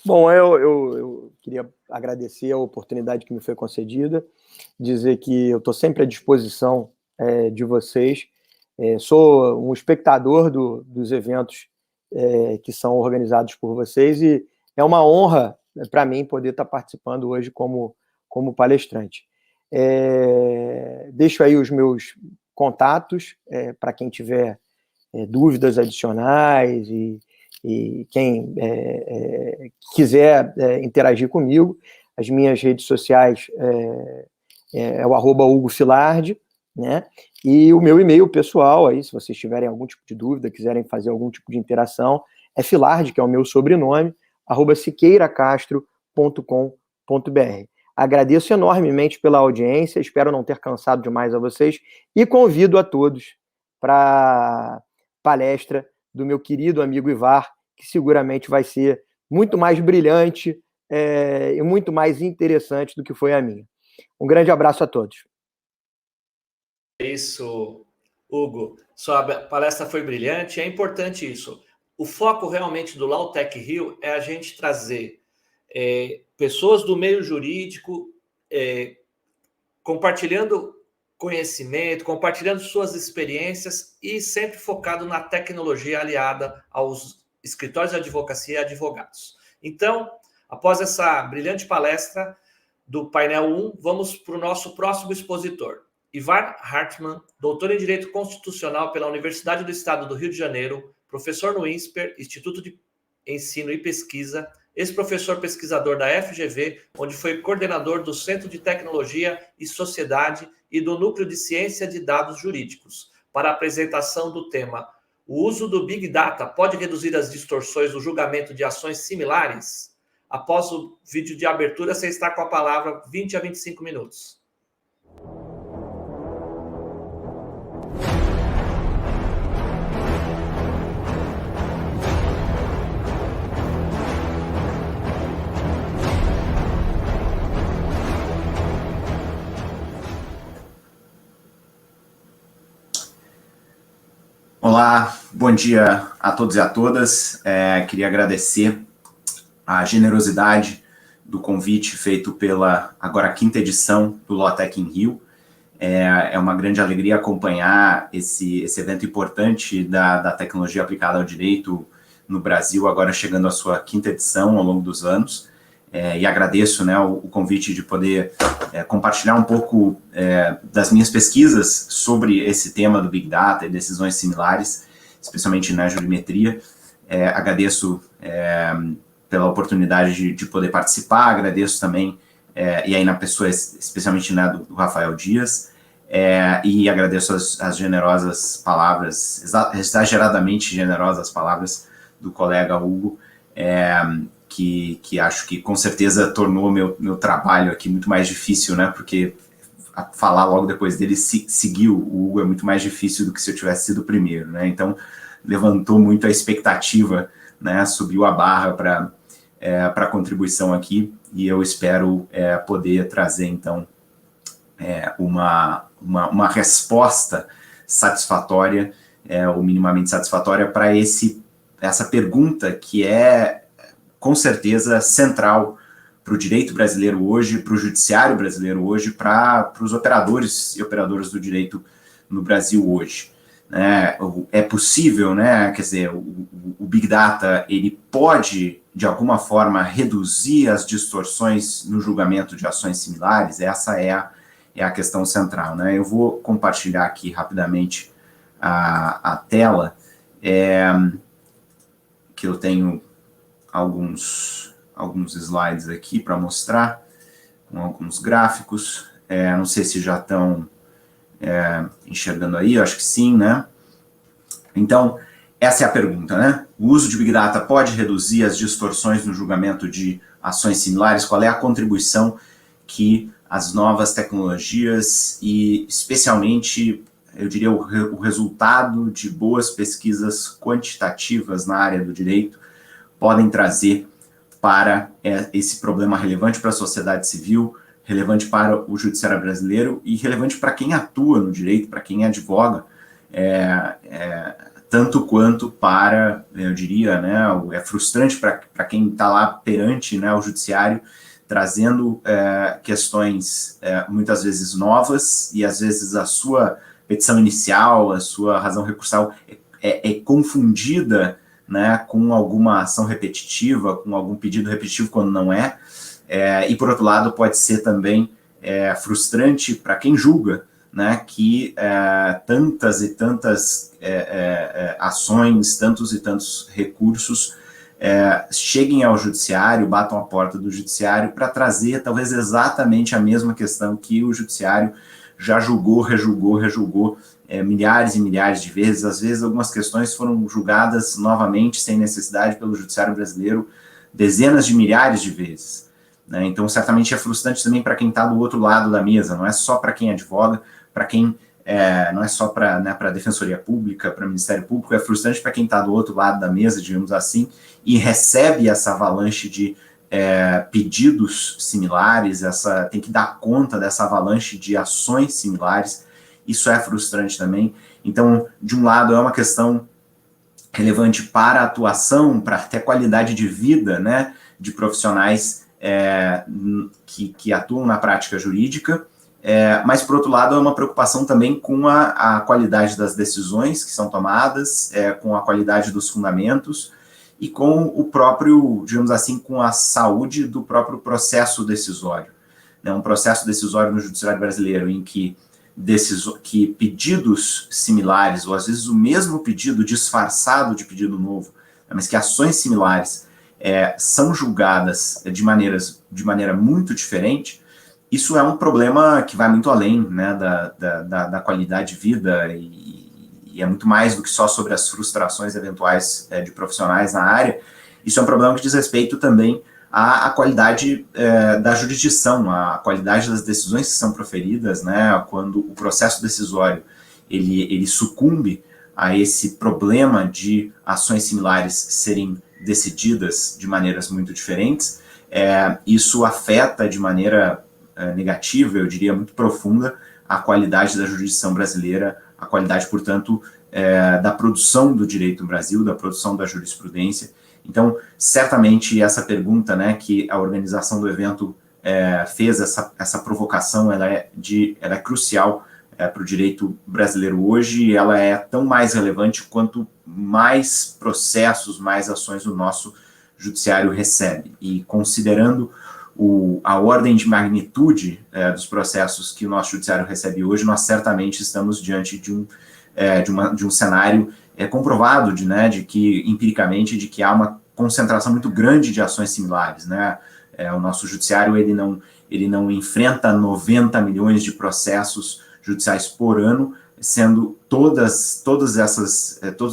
Bom, eu queria agradecer a oportunidade que me foi concedida, dizer que eu estou sempre à disposição de vocês. Sou um espectador dos eventos que são organizados por vocês e é uma honra para mim poder estar participando hoje como palestrante. Deixo aí os meus contatos para quem tiver dúvidas adicionais e quem quiser interagir comigo. As minhas redes sociais é o @HugoFilardi, né? E o meu e-mail pessoal, aí, se vocês tiverem algum tipo de dúvida, quiserem fazer algum tipo de interação, é Filardi, que é o meu sobrenome, @siqueiracastro.com.br. Agradeço enormemente pela audiência, espero não ter cansado demais a vocês e convido a todos para a palestra do meu querido amigo Ivar, que seguramente vai ser muito mais brilhante e muito mais interessante do que foi a minha. Um grande abraço a todos. Isso, Hugo. Sua palestra foi brilhante, é importante isso. O foco realmente do Lautec Rio é a gente trazer pessoas do meio jurídico compartilhando conhecimento, compartilhando suas experiências e sempre focado na tecnologia aliada aos escritórios de advocacia e advogados. Então, após essa brilhante palestra do painel 1, vamos para o nosso próximo expositor. Ivar Hartmann, doutor em Direito Constitucional pela Universidade do Estado do Rio de Janeiro, professor no INSPER, Instituto de Ensino e Pesquisa, ex-professor pesquisador da FGV, onde foi coordenador do Centro de Tecnologia e Sociedade e do Núcleo de Ciência de Dados Jurídicos, para a apresentação do tema "O uso do Big Data pode reduzir as distorções do julgamento de ações similares?". Após o vídeo de abertura, você está com a palavra 20 a 25 minutos. Olá, bom dia a todos e a todas. Queria agradecer a generosidade do convite feito pela agora 5ª edição do Lautec em Rio. É uma grande alegria acompanhar esse evento importante da tecnologia aplicada ao direito no Brasil, agora chegando à sua 5ª edição ao longo dos anos. E agradeço, né, o convite de poder compartilhar um pouco das minhas pesquisas sobre esse tema do Big Data e decisões similares, especialmente na jurimetria. Agradeço pela oportunidade de poder participar, agradeço também, e aí na pessoa especialmente, né, do Rafael Dias, e agradeço as generosas palavras, exageradamente generosas palavras do colega Hugo, que acho que com certeza tornou meu trabalho aqui muito mais difícil, né, porque falar logo depois dele seguir o Hugo é muito mais difícil do que se eu tivesse sido o primeiro, né, então levantou muito a expectativa, né, subiu a barra para a contribuição aqui, e eu espero poder trazer, então, uma resposta satisfatória, ou minimamente satisfatória, para essa pergunta que é, com certeza, central para o direito brasileiro hoje, para o judiciário brasileiro hoje, para os operadores e operadoras do direito no Brasil hoje. É possível, né, quer dizer, o Big Data, ele pode, de alguma forma, reduzir as distorções no julgamento de ações similares? Essa é a questão central, né? Eu vou compartilhar aqui rapidamente a tela, que eu tenho alguns slides aqui para mostrar, com alguns gráficos. Não sei se já estão enxergando aí, eu acho que sim, né? Então, essa é a pergunta, né? O uso de Big Data pode reduzir as distorções no julgamento de ações similares? Qual é a contribuição que as novas tecnologias e, especialmente, eu diria, o resultado de boas pesquisas quantitativas na área do direito podem trazer para esse problema relevante para a sociedade civil, relevante para o judiciário brasileiro e relevante para quem atua no direito, para quem advoga, tanto quanto para, eu diria, né, é frustrante para quem está lá perante, né, o judiciário, trazendo questões muitas vezes novas e às vezes a sua petição inicial, a sua razão recursal é confundida, né, com alguma ação repetitiva, com algum pedido repetitivo quando não é, e por outro lado pode ser também frustrante para quem julga, né, que tantas e tantas ações, tantos e tantos recursos cheguem ao judiciário, batam a porta do judiciário para trazer talvez exatamente a mesma questão que o judiciário já julgou, rejulgou milhares e milhares de vezes. Às vezes algumas questões foram julgadas novamente sem necessidade pelo judiciário brasileiro dezenas de milhares de vezes, né? Então certamente é frustrante também para quem está do outro lado da mesa, não é só para quem advoga, para quem não é só para, né, para a Defensoria Pública, para o Ministério Público, é frustrante para quem está do outro lado da mesa, digamos assim, e recebe essa avalanche de pedidos similares, tem que dar conta dessa avalanche de ações similares. Isso é frustrante também. Então, de um lado, é uma questão relevante para a atuação, para até qualidade de vida, né, de profissionais que atuam na prática jurídica, mas, por outro lado, é uma preocupação também com a qualidade das decisões que são tomadas, com a qualidade dos fundamentos e com o próprio, digamos assim, com a saúde do próprio processo decisório. Né, um processo decisório no judiciário brasileiro em que pedidos similares, ou às vezes o mesmo pedido disfarçado de pedido novo, mas que ações similares são julgadas de maneira muito diferente, isso é um problema que vai muito além, né, da qualidade de vida e é muito mais do que só sobre as frustrações eventuais de profissionais na área. Isso é um problema que diz respeito também à qualidade da jurisdição, à qualidade das decisões que são proferidas, né, quando o processo decisório ele sucumbe a esse problema de ações similares serem decididas de maneiras muito diferentes, isso afeta de maneira negativa, eu diria muito profunda, a qualidade da jurisdição brasileira, a qualidade, portanto, da produção do direito no Brasil, da produção da jurisprudência. Então, certamente essa pergunta, né, que a organização do evento fez, essa provocação, ela é crucial para o direito brasileiro hoje, e ela é tão mais relevante quanto mais processos, mais ações o nosso judiciário recebe. E considerando a ordem de magnitude dos processos que o nosso judiciário recebe hoje, nós certamente estamos diante de um cenário comprovado de que, empiricamente, de que há uma concentração muito grande de ações similares, né? O nosso judiciário ele não enfrenta 90 milhões de processos judiciais por ano, sendo todos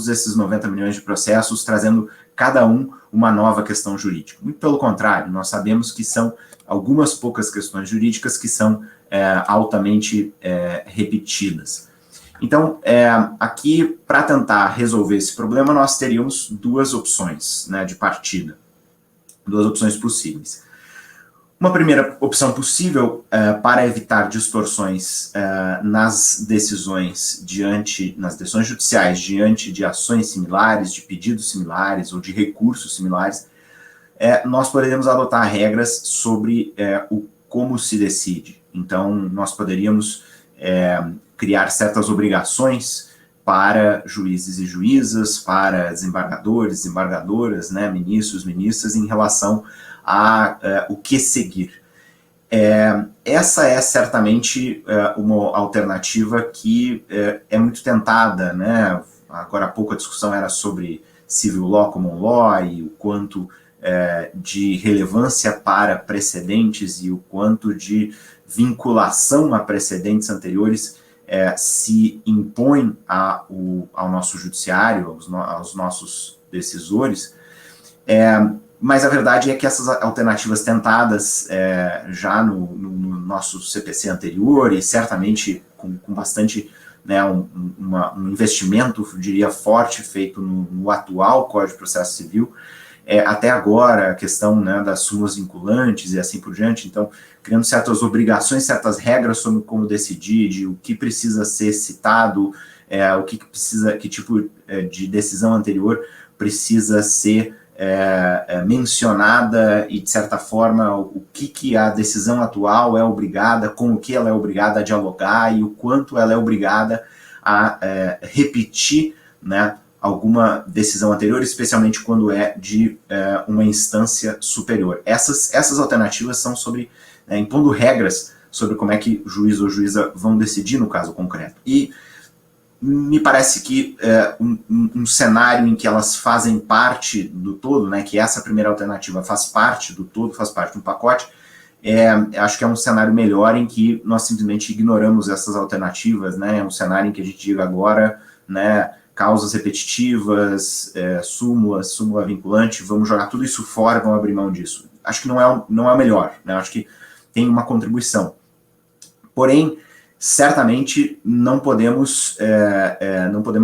esses 90 milhões de processos trazendo cada uma nova questão jurídica. Muito pelo contrário, nós sabemos que são algumas poucas questões jurídicas que são altamente repetidas. Então, aqui, para tentar resolver esse problema, nós teríamos duas opções, né, de partida, duas opções possíveis. Uma primeira opção possível para evitar distorções nas decisões judiciais diante de ações similares, de pedidos similares ou de recursos similares, nós poderíamos adotar regras sobre como se decide. Então, nós poderíamos criar certas obrigações para juízes e juízas, para desembargadores, desembargadoras, né, ministros, ministras, em relação a o que seguir. Essa é certamente uma alternativa que é muito tentada, né? Agora há pouco a discussão era sobre civil law, common law, e o quanto de relevância para precedentes e o quanto de vinculação a precedentes anteriores se impõe ao nosso judiciário, aos nossos decisores, mas a verdade é que essas alternativas tentadas já no nosso CPC anterior, e certamente com bastante, né, um investimento, eu diria, forte feito no atual Código de Processo Civil, até agora, a questão, né, das súmulas vinculantes e assim por diante, então, criando certas obrigações, certas regras sobre como decidir, de o que precisa ser citado, o que precisa, que tipo de decisão anterior precisa ser mencionada e, de certa forma, o que a decisão atual é obrigada, com o que ela é obrigada a dialogar e o quanto ela é obrigada a repetir, né, alguma decisão anterior, especialmente quando é de uma instância superior. Essas alternativas são sobre, impondo regras sobre como é que o juiz ou juíza vão decidir no caso concreto. E me parece que um cenário em que elas fazem parte do todo, né, que essa primeira alternativa faz parte do todo, faz parte de um pacote, acho que é um cenário melhor em que nós simplesmente ignoramos essas alternativas, né, é um cenário em que a gente diga agora, né, causas repetitivas, súmula vinculante, vamos jogar tudo isso fora, vamos abrir mão disso. Acho que não é o melhor, né, acho que tem uma contribuição. Porém, certamente não podemos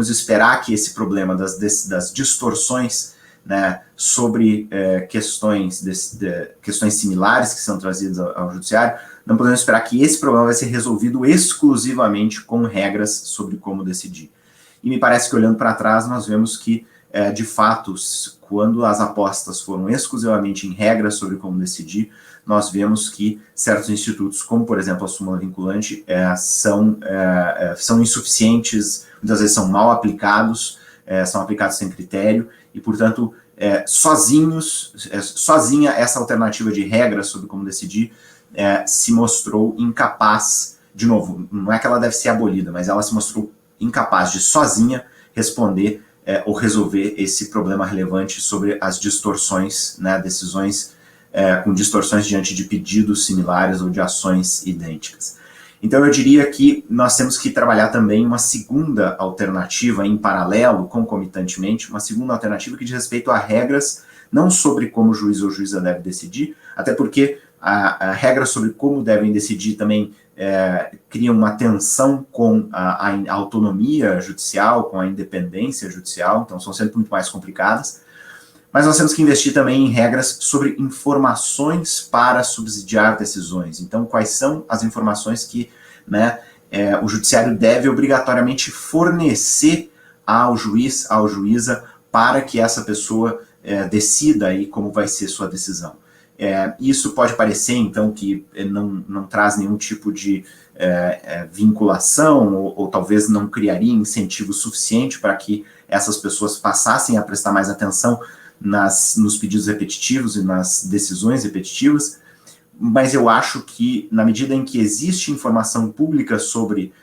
esperar que esse problema das distorções, né, sobre questões similares que são trazidas ao judiciário, não podemos esperar que esse problema vai ser resolvido exclusivamente com regras sobre como decidir. E me parece que, olhando para trás, nós vemos que, de fato, quando as apostas foram exclusivamente em regras sobre como decidir, nós vemos que certos institutos, como, por exemplo, a súmula vinculante, são insuficientes, muitas vezes são mal aplicados, são aplicados sem critério, e, portanto, sozinha essa alternativa de regras sobre como decidir se mostrou incapaz, de novo, não é que ela deve ser abolida, mas ela se mostrou incapaz de sozinha responder ou resolver esse problema relevante sobre as distorções, né, decisões com distorções diante de pedidos similares ou de ações idênticas. Então eu diria que nós temos que trabalhar também uma segunda alternativa em paralelo, concomitantemente, uma segunda alternativa que diz respeito a regras, não sobre como o juiz ou juíza deve decidir, até porque a regra sobre como devem decidir também cria uma tensão com a autonomia judicial, com a independência judicial, então são sempre muito mais complicadas. Mas nós temos que investir também em regras sobre informações para subsidiar decisões. Então, quais são as informações que, né, o judiciário deve obrigatoriamente fornecer ao juiz, à juíza, para que essa pessoa decida aí como vai ser sua decisão. Isso pode parecer, então, que não traz nenhum tipo de vinculação, ou talvez não criaria incentivo suficiente para que essas pessoas passassem a prestar mais atenção nos pedidos repetitivos e nas decisões repetitivas, mas eu acho que, na medida em que existe informação pública sobre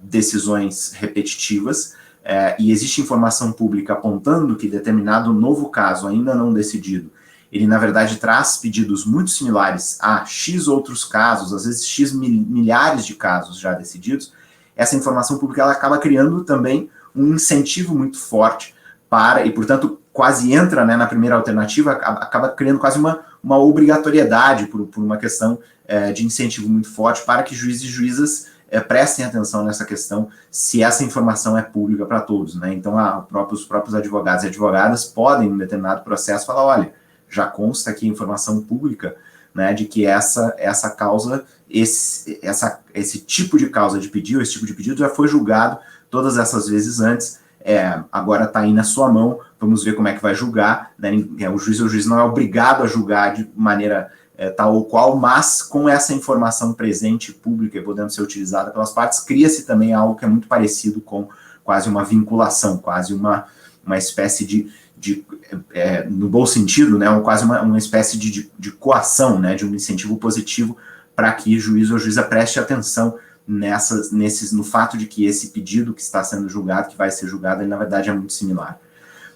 decisões repetitivas, e existe informação pública apontando que determinado novo caso ainda não decidido, ele, na verdade, traz pedidos muito similares a X outros casos, às vezes X milhares de casos já decididos, essa informação pública ela acaba criando também um incentivo muito forte para, e, portanto, quase entra, né, na primeira alternativa, acaba criando quase uma obrigatoriedade por uma questão de incentivo muito forte para que juízes e juízas prestem atenção nessa questão, se essa informação é pública para todos, né? Então, os próprios advogados e advogadas podem, em um determinado processo, falar, olha, já consta aqui informação pública, né, de que essa causa, esse tipo de causa de pedido, esse tipo de pedido já foi julgado todas essas vezes antes, agora está aí na sua mão, vamos ver como é que vai julgar, né? O juiz ou o juiz não é obrigado a julgar de maneira tal ou qual, mas com essa informação presente, pública e podendo ser utilizada pelas partes, cria-se também algo que é muito parecido com quase uma vinculação, quase uma espécie de no bom sentido, né, quase uma espécie de coação, né, de um incentivo positivo para que juiz ou juíza preste atenção no fato de que esse pedido que está sendo julgado, que vai ser julgado, ele na verdade é muito similar.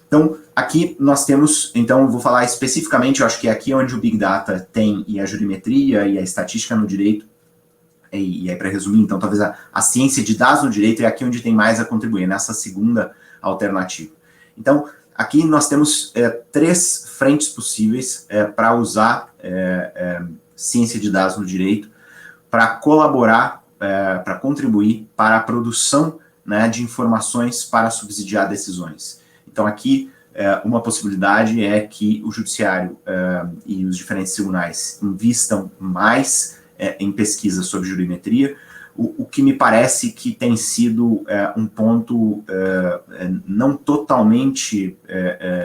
Então, aqui nós temos, então eu vou falar especificamente, eu acho que é aqui onde o Big Data tem, e a jurimetria e a estatística no direito e aí para resumir, então talvez a ciência de dados no direito é aqui onde tem mais a contribuir, nessa segunda alternativa. Então, aqui nós temos 3 frentes possíveis para usar ciência de dados no direito para colaborar, para contribuir para a produção, né, de informações para subsidiar decisões. Então, aqui, uma possibilidade é que o judiciário e os diferentes tribunais invistam mais em pesquisa sobre jurimetria, o que me parece que tem sido um ponto não totalmente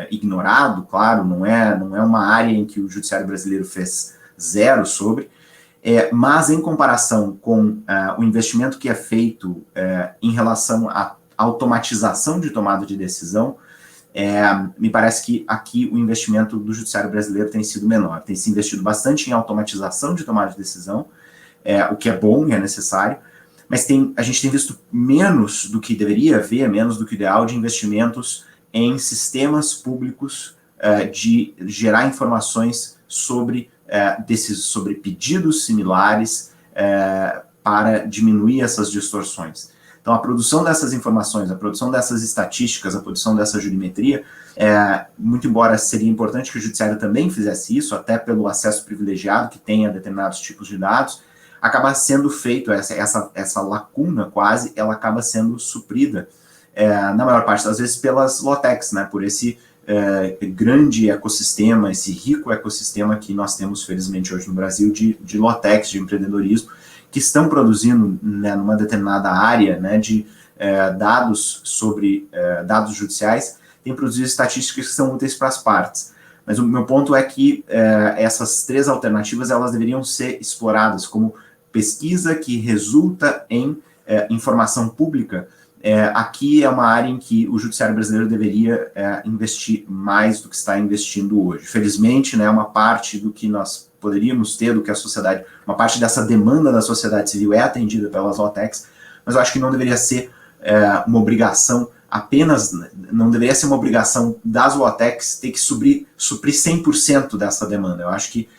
ignorado, claro, não é uma área em que o judiciário brasileiro fez zero sobre, mas em comparação com o investimento que é feito em relação à automatização de tomada de decisão, me parece que aqui o investimento do judiciário brasileiro tem sido menor. Tem se investido bastante em automatização de tomada de decisão, o que é bom e é necessário, mas a gente tem visto menos do que deveria haver, menos do que o ideal, de investimentos em sistemas públicos de gerar informações sobre pedidos similares para diminuir essas distorções. Então, a produção dessas informações, a produção dessas estatísticas, a produção dessa jurimetria, muito embora seria importante que o judiciário também fizesse isso, até pelo acesso privilegiado que tem a determinados tipos de dados, acaba sendo feito, essa lacuna quase, ela acaba sendo suprida, na maior parte das vezes, pelas LOTECs, né, por esse grande ecossistema, esse rico ecossistema que nós temos, felizmente, hoje no Brasil, de LOTECs, de empreendedorismo, que estão produzindo, né, numa determinada área, né, de dados sobre dados judiciais, tem produzido estatísticas que são úteis para as partes. Mas o meu ponto é que essas 3 alternativas, elas deveriam ser exploradas como pesquisa que resulta em informação pública. Aqui é uma área em que o judiciário brasileiro deveria investir mais do que está investindo hoje. Felizmente, né, uma parte do que nós poderíamos ter, do que a sociedade, uma parte dessa demanda da sociedade civil é atendida pelas LOTECs, mas eu acho que não deveria ser uma obrigação apenas, não deveria ser uma obrigação das LOTECs ter que suprir 100% dessa demanda. Eu acho que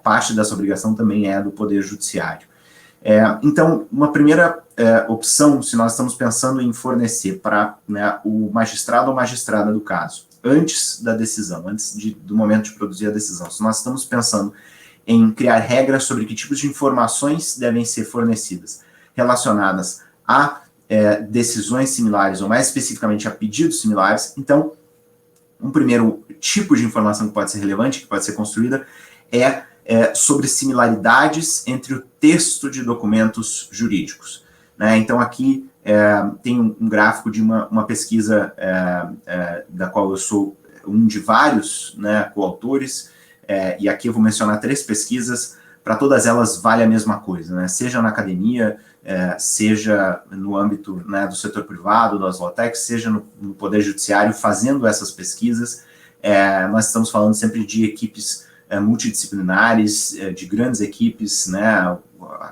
parte dessa obrigação também é do Poder Judiciário. Então, uma primeira opção, se nós estamos pensando em fornecer para, né, o magistrado ou magistrada do caso, antes da decisão, antes do momento de produzir a decisão, se nós estamos pensando em criar regras sobre que tipos de informações devem ser fornecidas relacionadas a decisões similares, ou mais especificamente a pedidos similares, então, um primeiro tipo de informação que pode ser relevante, que pode ser construída, sobre similaridades entre o texto de documentos jurídicos, né? Então, aqui tem um gráfico de uma pesquisa da qual eu sou um de vários, né, coautores, e aqui eu vou mencionar 3 pesquisas, para todas elas vale a mesma coisa, né? Seja na academia, seja no âmbito, né, do setor privado, das LOTECs, seja no Poder Judiciário, fazendo essas pesquisas. Nós estamos falando sempre de equipes multidisciplinares, de grandes equipes, né?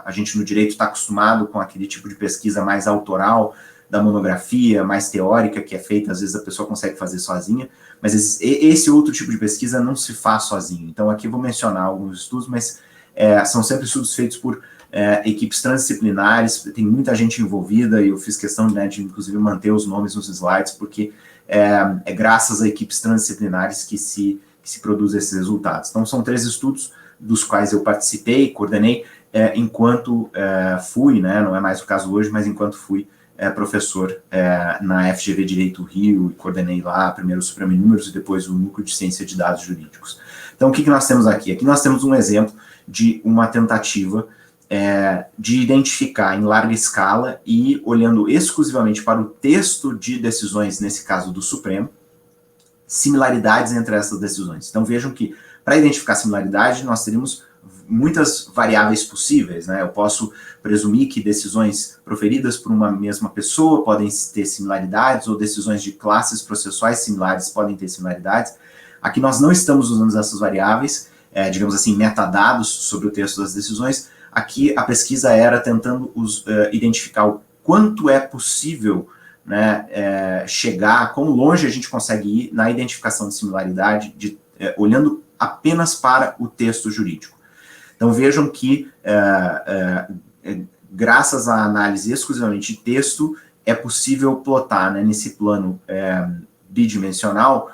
A gente no direito está acostumado com aquele tipo de pesquisa mais autoral, da monografia, mais teórica, que é feita, às vezes a pessoa consegue fazer sozinha, mas esse outro tipo de pesquisa não se faz sozinho. Então aqui eu vou mencionar alguns estudos, mas são sempre estudos feitos por equipes transdisciplinares, tem muita gente envolvida, e eu fiz questão, né, de inclusive manter os nomes nos slides, porque é graças a equipes transdisciplinares que se produzem esses resultados. Então são 3 estudos dos quais eu participei, coordenei, enquanto fui, né, não é mais o caso hoje, mas enquanto fui professor na FGV Direito Rio, e coordenei lá primeiro o Supremo em Números e depois o Núcleo de Ciência de Dados Jurídicos. Então, o que nós temos aqui? Aqui nós temos um exemplo de uma tentativa de identificar em larga escala e olhando exclusivamente para o texto de decisões, nesse caso do Supremo, similaridades entre essas decisões. Então, vejam que, para identificar similaridade, nós teríamos muitas variáveis possíveis, né? Eu posso presumir que decisões proferidas por uma mesma pessoa podem ter similaridades, ou decisões de classes processuais similares podem ter similaridades. Aqui nós não estamos usando essas variáveis, digamos assim, metadados sobre o texto das decisões. Aqui a pesquisa era tentando identificar o quanto é possível, né, chegar, quão longe a gente consegue ir na identificação de similaridade, olhando apenas para o texto jurídico. Então vejam que graças à análise exclusivamente de texto, é possível plotar, né, nesse plano bidimensional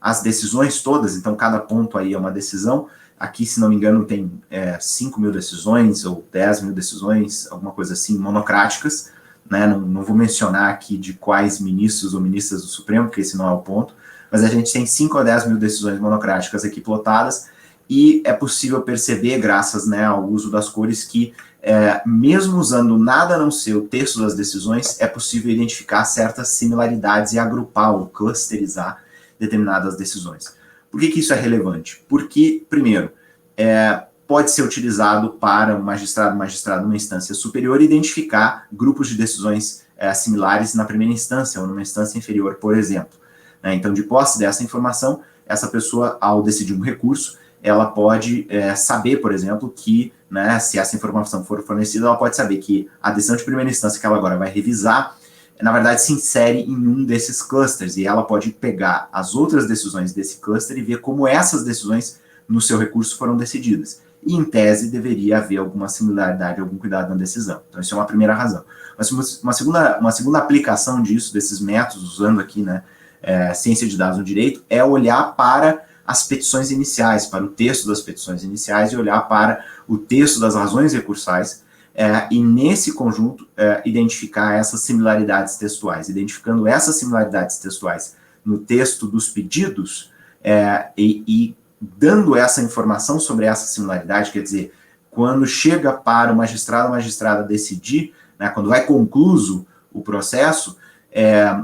as decisões todas. Então, cada ponto aí é uma decisão. Aqui, se não me engano, tem 5 mil decisões ou 10 mil decisões, alguma coisa assim, monocráticas, né? Não vou mencionar aqui de quais ministros ou ministras do Supremo, porque esse não é o ponto, mas a gente tem 5 a 10 mil decisões monocráticas aqui plotadas, e é possível perceber, graças, né, ao uso das cores, que mesmo usando nada a não ser o texto das decisões, é possível identificar certas similaridades e agrupar ou clusterizar determinadas decisões. Por que isso é relevante? Porque, primeiro, pode ser utilizado para um magistrado numa instância superior identificar grupos de decisões similares na primeira instância ou numa instância inferior, por exemplo. Né? Então, de posse dessa informação, essa pessoa, ao decidir um recurso, ela pode saber, por exemplo, que, né, se essa informação for fornecida, ela pode saber que a decisão de primeira instância que ela agora vai revisar, na verdade, se insere em um desses clusters, e ela pode pegar as outras decisões desse cluster e ver como essas decisões no seu recurso foram decididas. E, em tese, deveria haver alguma similaridade, algum cuidado na decisão. Então, isso é uma primeira razão. Mas uma segunda aplicação disso, desses métodos, usando aqui, né, ciência de dados no direito, é olhar para as petições iniciais, para o texto das petições iniciais e olhar para o texto das razões recursais, e nesse conjunto identificar essas similaridades textuais. Identificando essas similaridades textuais no texto dos pedidos e dando essa informação sobre essa similaridade, quer dizer, quando chega para o magistrado ou magistrada decidir, né, quando vai concluso o processo,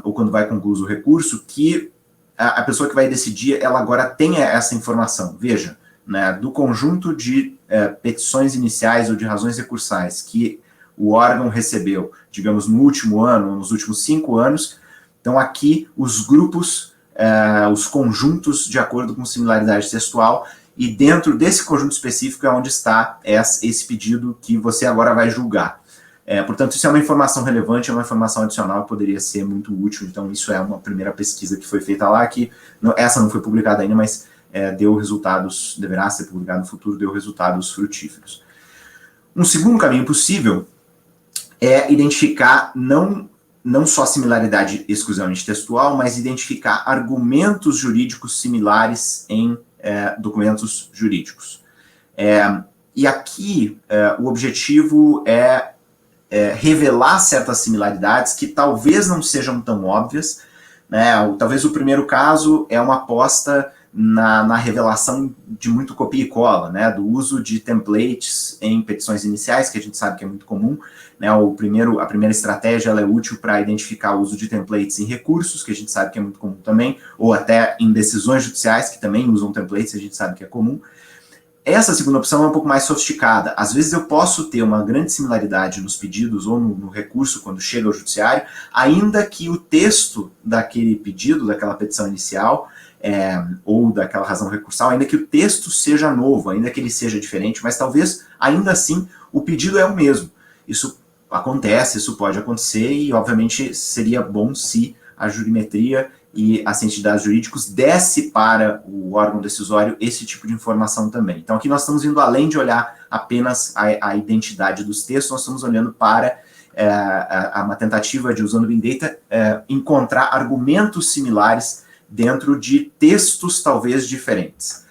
ou quando vai concluso o recurso, que a pessoa que vai decidir, ela agora tenha essa informação. Veja, né, do conjunto de petições iniciais ou de razões recursais que o órgão recebeu, digamos, no último ano, ou nos últimos 5 anos, então aqui os grupos, os conjuntos de acordo com similaridade textual, e dentro desse conjunto específico é onde está esse pedido que você agora vai julgar. Portanto, isso é uma informação relevante, é uma informação adicional que poderia ser muito útil. Então, isso é uma primeira pesquisa que foi feita lá, que essa não foi publicada ainda, mas deu resultados, deverá ser publicado no futuro, deu resultados frutíferos. Um segundo caminho possível é identificar não só similaridade exclusivamente textual, mas identificar argumentos jurídicos similares em documentos jurídicos. E aqui, o objetivo é revelar certas similaridades que talvez não sejam tão óbvias, né? Talvez o primeiro caso é uma aposta na revelação de muito copia e cola, né? Do uso de templates em petições iniciais, que a gente sabe que é muito comum, né? A primeira estratégia ela é útil para identificar o uso de templates em recursos, que a gente sabe que é muito comum também, ou até em decisões judiciais, que também usam templates, a gente sabe que é comum. Essa segunda opção é um pouco mais sofisticada. Às vezes eu posso ter uma grande similaridade nos pedidos ou no recurso quando chega ao judiciário, ainda que o texto daquele pedido, daquela petição inicial, ou daquela razão recursal, ainda que o texto seja novo, ainda que ele seja diferente, mas talvez, ainda assim, o pedido é o mesmo. Isso acontece, isso pode acontecer, e obviamente seria bom se a jurimetria e as entidades jurídicas desse para o órgão decisório esse tipo de informação também. Então aqui nós estamos indo além de olhar apenas a identidade dos textos, nós estamos olhando para uma tentativa de, usando Big Data, encontrar argumentos similares dentro de textos talvez diferentes.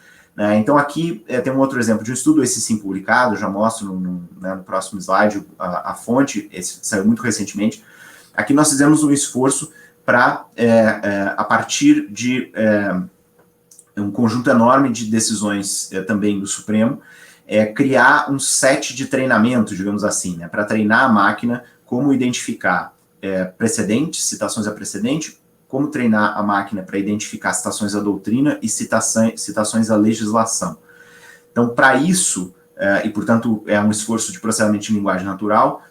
Então aqui tem um outro exemplo de um estudo, esse sim publicado, já mostro no próximo slide a fonte, esse saiu muito recentemente. Aqui nós fizemos um esforço para, a partir de um conjunto enorme de decisões também do Supremo, criar um set de treinamento, digamos assim, né, para treinar a máquina como identificar precedentes, citações a precedente, como treinar a máquina para identificar citações à doutrina e citações à legislação. Então, para isso, e portanto é um esforço de processamento de linguagem natural,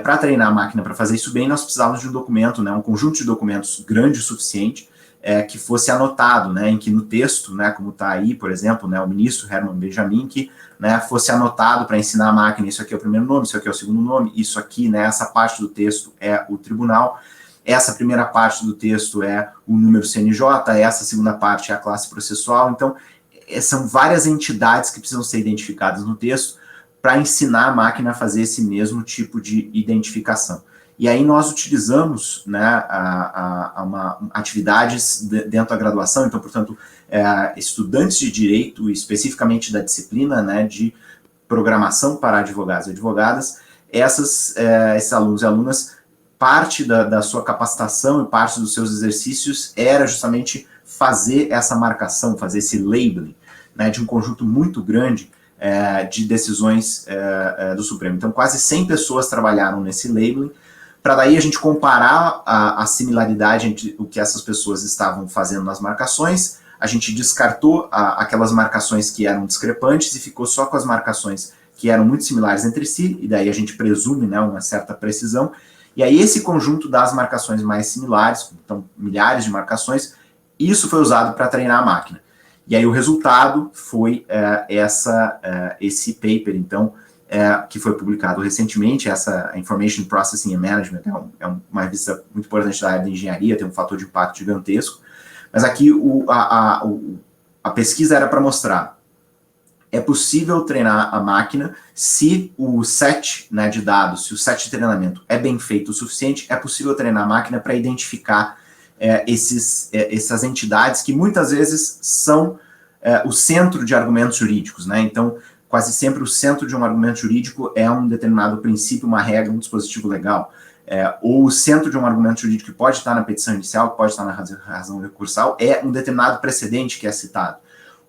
para treinar a máquina para fazer isso bem, nós precisávamos de um documento, né, um conjunto de documentos grande o suficiente, que fosse anotado, né, em que no texto, né, como está aí, por exemplo, né, o ministro Herman Benjamin, que, né, fosse anotado para ensinar a máquina, isso aqui é o primeiro nome, isso aqui é o segundo nome, isso aqui, né, essa parte do texto é o tribunal, essa primeira parte do texto é o número CNJ, essa segunda parte é a classe processual. Então, são várias entidades que precisam ser identificadas no texto para ensinar a máquina a fazer esse mesmo tipo de identificação. E aí nós utilizamos, né, atividades dentro da graduação, então, portanto, estudantes de direito, especificamente da disciplina, né, de programação para advogados e advogadas, esses alunos e alunas, parte da sua capacitação e parte dos seus exercícios era justamente fazer essa marcação, fazer esse labeling, né, de um conjunto muito grande de decisões do Supremo. Então, quase 100 pessoas trabalharam nesse labeling, para daí a gente comparar a similaridade entre o que essas pessoas estavam fazendo nas marcações. A gente descartou aquelas marcações que eram discrepantes e ficou só com as marcações que eram muito similares entre si, e daí a gente presume, né, uma certa precisão. E aí esse conjunto das marcações mais similares, então milhares de marcações, isso foi usado para treinar a máquina. E aí o resultado foi esse paper, então, que foi publicado recentemente, essa Information Processing and Management, é uma revista muito importante da área de engenharia, tem um fator de impacto gigantesco, mas aqui a pesquisa era para mostrar, é possível treinar a máquina se o set, né, de dados, se o set de treinamento é bem feito o suficiente, é possível treinar a máquina para identificar essas entidades que muitas vezes são o centro de argumentos jurídicos, né? Então, quase sempre o centro de um argumento jurídico é um determinado princípio, uma regra, um dispositivo legal, ou o centro de um argumento jurídico que pode estar na petição inicial, que pode estar na razão recursal, é um determinado precedente que é citado,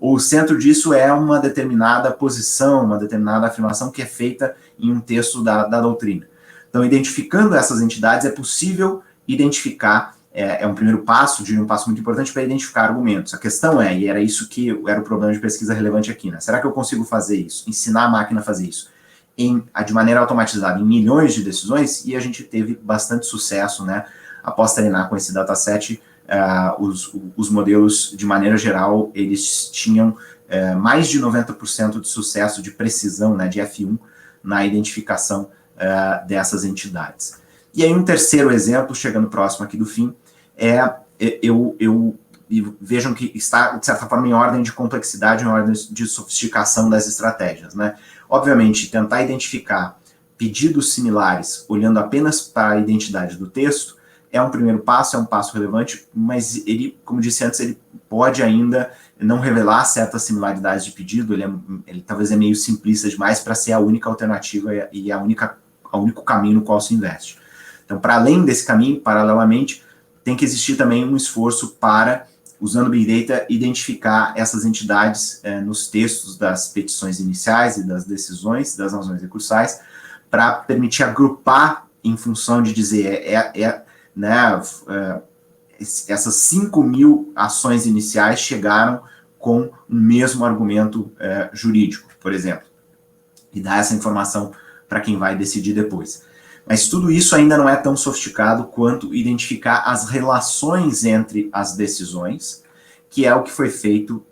ou o centro disso é uma determinada posição, uma determinada afirmação que é feita em um texto da doutrina. Então, identificando essas entidades, é possível identificar, um primeiro passo, um passo muito importante para identificar argumentos. A questão e era isso que era o problema de pesquisa relevante aqui, né? Será que eu consigo fazer isso? Ensinar a máquina a fazer isso de maneira automatizada em milhões de decisões? E a gente teve bastante sucesso, né? Após treinar com esse dataset, os modelos, de maneira geral, eles tinham mais de 90% de sucesso de precisão, né, de F1, na identificação dessas entidades. E aí um terceiro exemplo, chegando próximo aqui do fim, vejam que está, de certa forma, em ordem de complexidade, em ordem de sofisticação das estratégias, né? Obviamente, tentar identificar pedidos similares, olhando apenas para a identidade do texto, é um primeiro passo, é um passo relevante, mas ele, como disse antes, ele pode ainda não revelar certas similaridades de pedido, ele talvez é meio simplista demais para ser a única alternativa e o único caminho no qual se investe. Então, para além desse caminho, paralelamente, tem que existir também um esforço para, usando Big Data, identificar essas entidades nos textos das petições iniciais e das decisões, das razões recursais, para permitir agrupar em função de dizer, essas 5.000 ações iniciais chegaram com o mesmo argumento jurídico, por exemplo, e dar essa informação para quem vai decidir depois. Mas tudo isso ainda não é tão sofisticado quanto identificar as relações entre as decisões, que é o que foi feito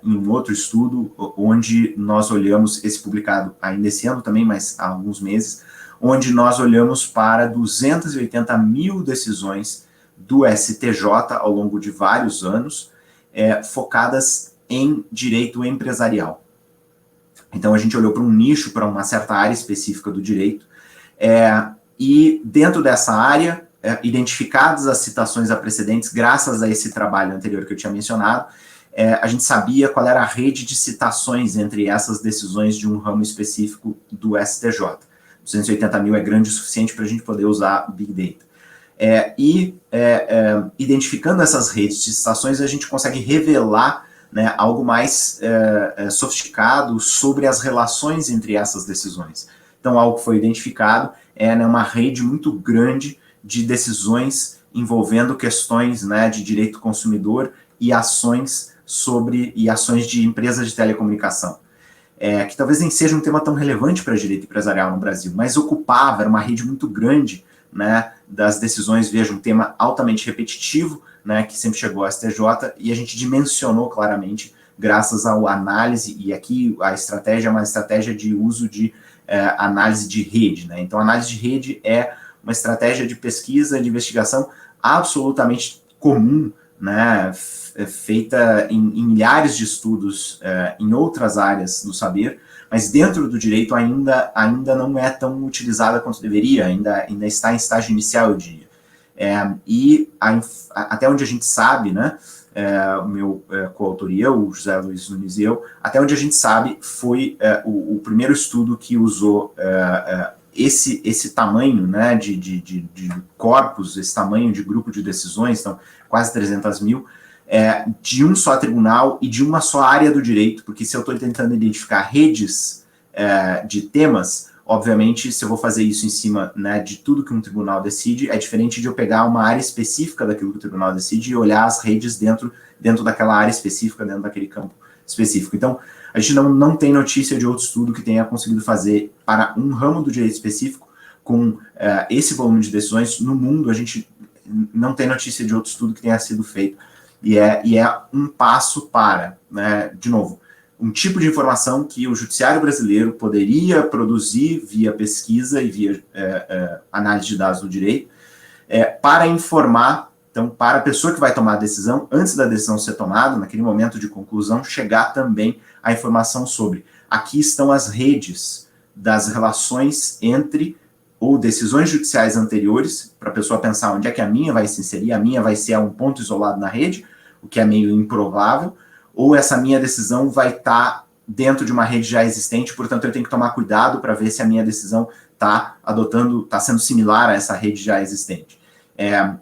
em um outro estudo, onde nós olhamos, esse publicado ainda esse ano também, mas há alguns meses, onde nós olhamos para 280 mil decisões do STJ ao longo de vários anos, focadas em direito empresarial. Então a gente olhou para um nicho, para uma certa área específica do direito, e dentro dessa área, identificadas as citações a precedentes, graças a esse trabalho anterior que eu tinha mencionado, a gente sabia qual era a rede de citações entre essas decisões de um ramo específico do STJ. 280 mil é grande o suficiente para a gente poder usar Big Data. Identificando essas redes de citações, a gente consegue revelar, né, algo mais sofisticado sobre as relações entre essas decisões. Então, algo que foi identificado uma rede muito grande de decisões envolvendo questões, né, de direito do consumidor e ações de empresas de telecomunicação. Que talvez nem seja um tema tão relevante para direito empresarial no Brasil, mas era uma rede muito grande, né, das decisões, veja, um tema altamente repetitivo, né, que sempre chegou ao STJ, e a gente dimensionou claramente, graças à análise, e aqui a estratégia é uma estratégia de uso de análise de rede, né? Então, análise de rede é uma estratégia de pesquisa, de investigação absolutamente comum, né, feita em milhares de estudos em outras áreas do saber, mas dentro do direito ainda não é tão utilizada quanto deveria, ainda está em estágio inicial, eu diria. Até onde a gente sabe, né, o meu coautor e eu, o José Luiz Nunes e eu, até onde a gente sabe, foi o primeiro estudo que usou esse tamanho, né, de corpos, esse tamanho de grupo de decisões, então quase 300 mil, de um só tribunal e de uma só área do direito, porque se eu estou tentando identificar redes de temas, obviamente, se eu vou fazer isso em cima, né, de tudo que um tribunal decide, é diferente de eu pegar uma área específica daquilo que o tribunal decide e olhar as redes dentro daquela área específica, dentro daquele campo específico. Então, a gente não tem notícia de outro estudo que tenha conseguido fazer para um ramo do direito específico, com esse volume de decisões no mundo. A gente não tem notícia de outro estudo que tenha sido feito. E é um passo para, né, de novo, um tipo de informação que o judiciário brasileiro poderia produzir via pesquisa e via análise de dados do direito, para informar, então, para a pessoa que vai tomar a decisão, antes da decisão ser tomada, naquele momento de conclusão, chegar também a informação sobre. Aqui estão as redes das relações entre ou decisões judiciais anteriores, para a pessoa pensar onde é que a minha vai se inserir, a minha vai ser um ponto isolado na rede, o que é meio improvável, ou essa minha decisão vai estar dentro de uma rede já existente, portanto eu tenho que tomar cuidado para ver se a minha decisão está sendo similar a essa rede já existente.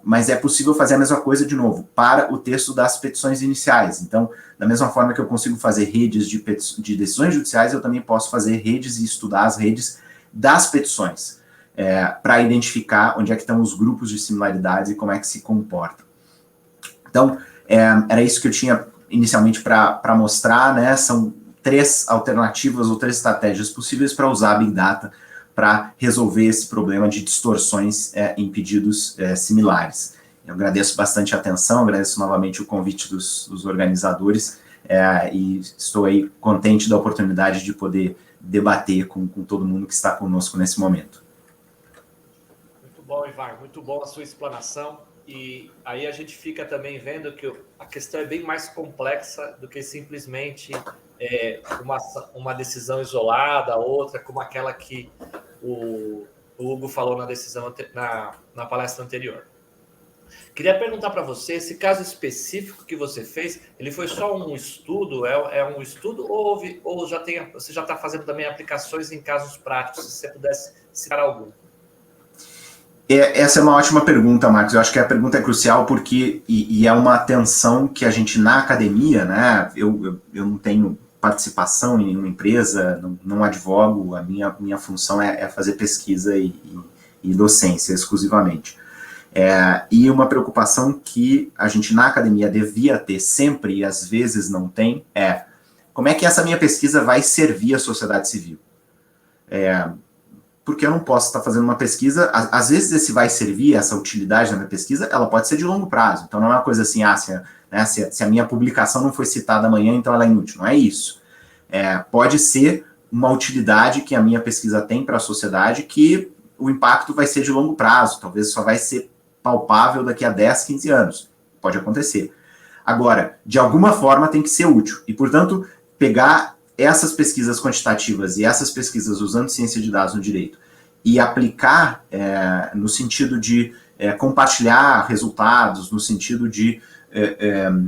Mas é possível fazer a mesma coisa, de novo, para o texto das petições iniciais. Então, da mesma forma que eu consigo fazer redes de decisões judiciais, eu também posso fazer redes e estudar as redes das petições, para identificar onde é que estão os grupos de similaridades e como é que se comportam. Então, era isso que eu tinha inicialmente para mostrar, né? São 3 alternativas ou 3 estratégias possíveis para usar a Big Data para resolver esse problema de distorções em pedidos similares. Eu agradeço bastante a atenção, agradeço novamente o convite dos organizadores e estou aí contente da oportunidade de poder debater com todo mundo que está conosco nesse momento. Muito bom, Ivar, muito bom a sua explanação. E aí a gente fica também vendo que a questão é bem mais complexa do que simplesmente uma decisão isolada, outra, como aquela que o Hugo falou na palestra anterior. Queria perguntar para você, esse caso específico que você fez, ele foi só um estudo? É um estudo ou você já está fazendo também aplicações em casos práticos? Se você pudesse citar algum. Essa é uma ótima pergunta, Marcos. Eu acho que a pergunta é crucial porque é uma atenção que a gente na academia, né? Eu não tenho participação em nenhuma empresa, não advogo, a minha função é fazer pesquisa e docência exclusivamente. E uma preocupação que a gente na academia devia ter sempre e às vezes não tem como é que essa minha pesquisa vai servir à sociedade civil? Porque eu não posso estar fazendo uma pesquisa, às vezes esse vai servir, essa utilidade da minha pesquisa, ela pode ser de longo prazo, então não é uma coisa assim, se a minha publicação não foi citada amanhã, então ela é inútil, não é isso. Pode ser uma utilidade que a minha pesquisa tem para a sociedade, que o impacto vai ser de longo prazo, talvez só vai ser palpável daqui a 10, 15 anos, pode acontecer. Agora, de alguma forma tem que ser útil, e portanto, pegar essas pesquisas quantitativas e essas pesquisas usando ciência de dados no direito e aplicar no sentido de compartilhar resultados, no sentido de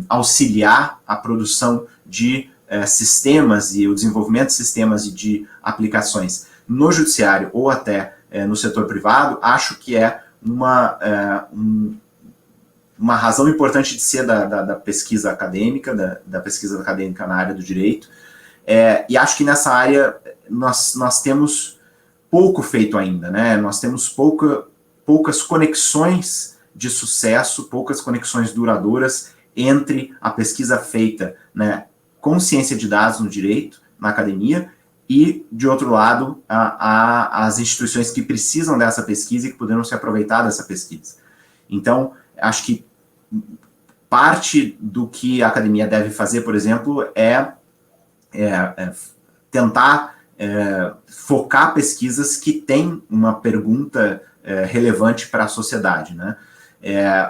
auxiliar a produção de sistemas e o desenvolvimento de sistemas e de aplicações no judiciário ou até no setor privado, acho que é uma razão importante de ser da pesquisa acadêmica, da pesquisa acadêmica na área do direito. E acho que nessa área nós temos pouco feito ainda, né? Nós temos poucas conexões de sucesso, poucas conexões duradouras entre a pesquisa feita, né, com ciência de dados no direito, na academia, e, de outro lado, as instituições que precisam dessa pesquisa e que poderão se aproveitar dessa pesquisa. Então, acho que parte do que a academia deve fazer, por exemplo, tentar focar pesquisas que têm uma pergunta relevante para a sociedade, né?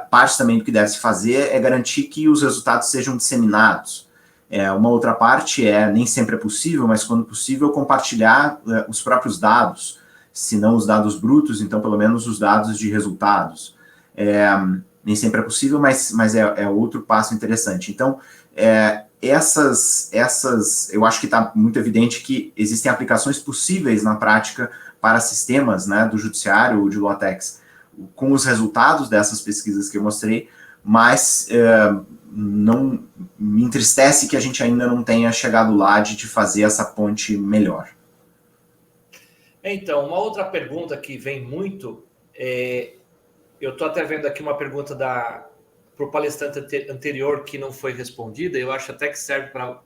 Parte também do que deve se fazer é garantir que os resultados sejam disseminados. Uma outra parte nem sempre é possível, mas quando possível, compartilhar os próprios dados, se não os dados brutos, então pelo menos os dados de resultados. Nem sempre é possível, mas é outro passo interessante. Então, eu acho que está muito evidente que existem aplicações possíveis na prática para sistemas, né, do judiciário ou de LaTeX, com os resultados dessas pesquisas que eu mostrei, mas não me entristece que a gente ainda não tenha chegado lá de fazer essa ponte melhor. Então, uma outra pergunta que vem muito, eu estou até vendo aqui uma pergunta para o palestrante anterior que não foi respondida, eu acho até que serve para